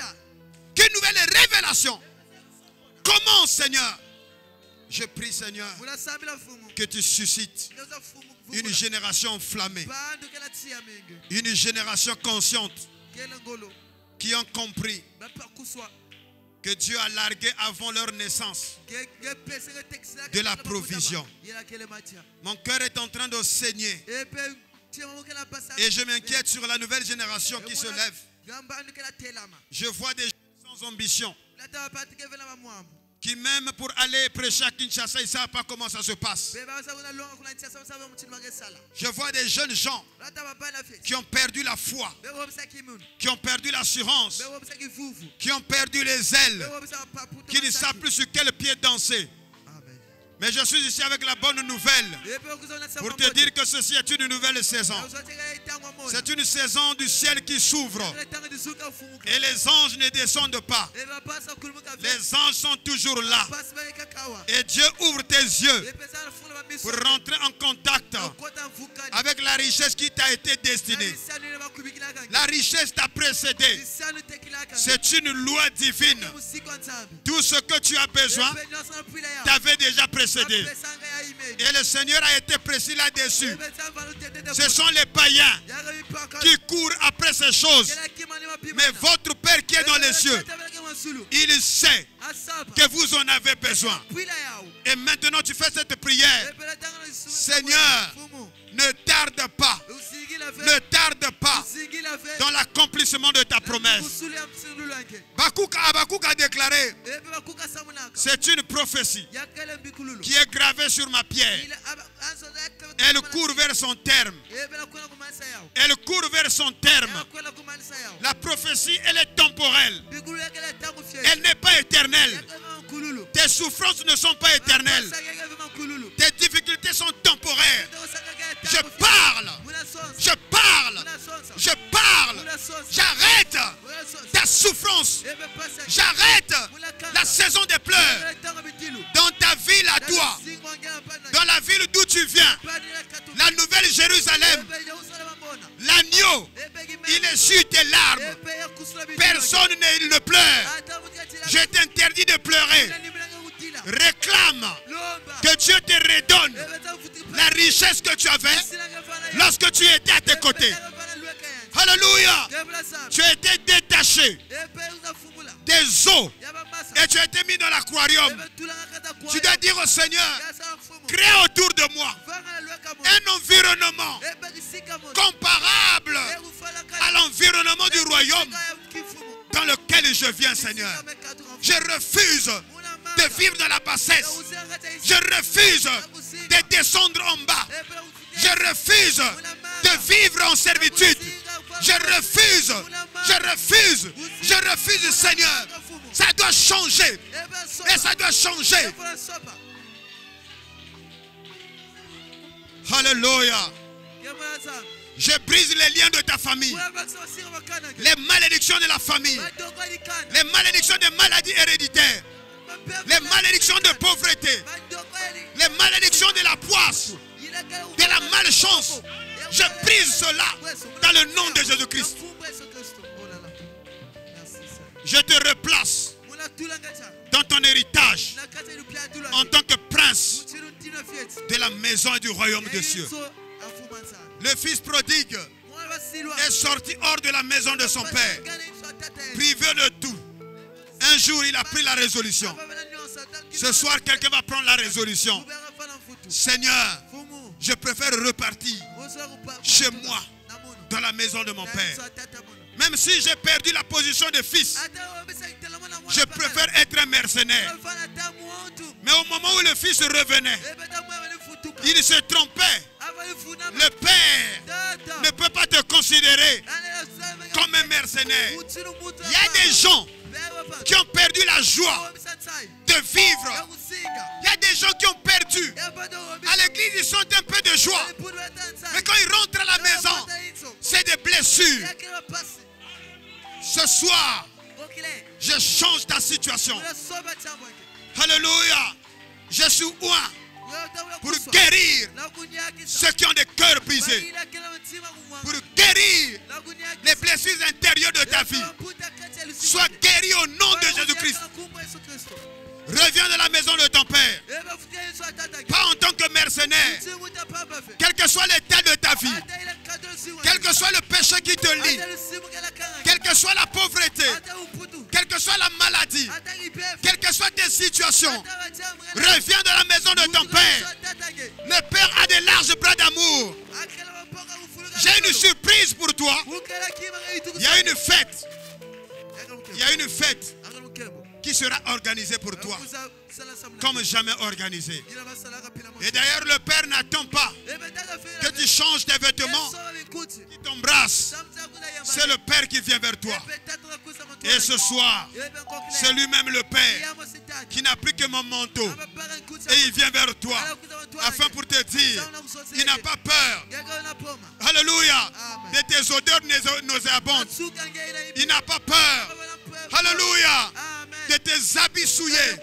qu'une nouvelle révélation commence, Seigneur. Je prie, Seigneur, que tu suscites une génération enflammée, une génération consciente qui ont compris que Dieu a largué avant leur naissance de la provision. Mon cœur est en train de saigner et je m'inquiète sur la nouvelle génération qui se lève. Je vois des gens sans ambition qui même pour aller prêcher à Kinshasa, ils ne savent pas comment ça se passe. Je vois des jeunes gens qui ont perdu la foi, qui ont perdu l'assurance, qui ont perdu les ailes, qui ne savent plus sur quel pied danser. Mais je suis ici avec la bonne nouvelle pour te dire que ceci est une nouvelle saison. C'est une saison du ciel qui s'ouvre. Et les anges ne descendent pas. Les anges sont toujours là. Et Dieu ouvre tes yeux pour rentrer en contact avec la richesse qui t'a été destinée. La richesse t'a précédé. C'est une loi divine. Tout ce que tu as besoin t'avait déjà précédé. Et le Seigneur a été précis là-dessus. Ce sont les païens qui courent après ces choses. Mais votre Père qui est dans les cieux, il sait que vous en avez besoin. Et maintenant tu fais cette prière. Seigneur, ne tarde pas. Ne tarde pas dans l'accomplissement de ta promesse. Habakkuk a déclaré, c'est une prophétie qui est gravée sur ma pierre. Elle court vers son terme. Elle court vers son terme. La prophétie, elle est temporelle. Elle n'est pas éternelle. Tes souffrances ne sont pas éternelles. Tes difficultés sont temporaires. Je parle. Je parle. Je parle. J'arrête ta souffrance. J'arrête la saison des pleurs. Dans ta ville à toi. Dans la ville d'où tu viens. La nouvelle Jérusalem. L'agneau. Il essuie tes larmes. Personne ne pleure. Je t'interdis de pleurer. Réclame que Dieu te redonne la richesse que tu avais lorsque tu étais à tes côtés. Alléluia. Tu as été détaché des eaux et tu as été mis dans l'aquarium. Tu dois dire au Seigneur, crée autour de moi un environnement comparable à l'environnement du royaume dans lequel je viens, Seigneur. Je refuse de vivre dans la bassesse. Je refuse de descendre en bas. Je refuse de vivre en servitude. Je refuse, Seigneur. Ça doit changer. Et ça doit changer. Alléluia. Je brise les liens de ta famille. Les malédictions de la famille. Les malédictions des maladies héréditaires. Les malédictions de pauvreté. Les malédictions de la poisse. De la malchance. Je brise cela dans le nom de Jésus-Christ. Je te replace dans ton héritage en tant que prince de la maison et du royaume des cieux. Le fils prodigue est sorti hors de la maison de son père, privé de tout. Un jour, il a pris la résolution. Ce soir, quelqu'un va prendre la résolution. Seigneur, je préfère repartir chez moi, dans la maison de mon père. Même si j'ai perdu la position de fils, je préfère être un mercenaire. Mais au moment où le fils revenait, il se trompait. Le père ne peut pas te considérer comme un mercenaire. Il y a des gens qui ont perdu la joie de vivre. Il y a des gens qui ont perdu. À l'église, ils sont un peu de joie. Mais quand ils rentrent à la maison, c'est des blessures. Ce soir, je change ta situation. Alléluia. Je suis oint pour guérir ceux qui ont des cœurs brisés. Pour guérir les blessures intérieures de ta vie. Sois guéri au nom de Jésus-Christ. Reviens de la maison de ton père. Pas en tant que mercenaire. Quel que soit l'état de ta vie. Quel que soit le péché qui te lie. Quelle que soit la pauvreté. Quelle que soit la maladie. Quelles que soient tes situations. Reviens de la maison de ton père. Le père a de larges bras d'amour. J'ai une surprise pour toi. Il y a une fête. Il y a une fête qui sera organisée pour toi comme jamais organisée. Et d'ailleurs, le Père n'attend pas que tu changes tes vêtements, qu'il t'embrasse. C'est le Père qui vient vers toi. Et ce soir, c'est lui-même le Père qui n'a plus que mon manteau. Et il vient vers toi afin pour te dire, il n'a pas peur. Alléluia. De tes odeurs nauséabondes. Il n'a pas peur. Alléluia. De tes habits souillés.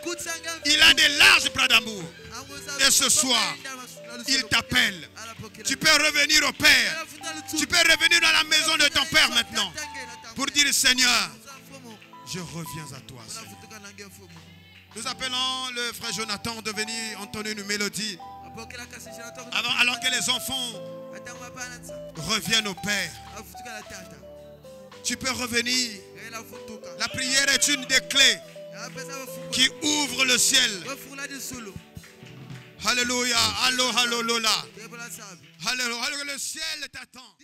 Il a des larges bras d'amour. Et ce soir, il t'appelle. Tu peux revenir au Père. Tu peux revenir dans la maison de ton Père maintenant. Pour dire, Seigneur, je reviens à toi, Seigneur. Nous appelons le frère Jonathan de venir entonner une mélodie. Alors que les enfants reviennent au Père. Tu peux revenir. La prière est une des clés qui ouvre le ciel. Alléluia. Alléluia. Alléluia. Le ciel t'attend.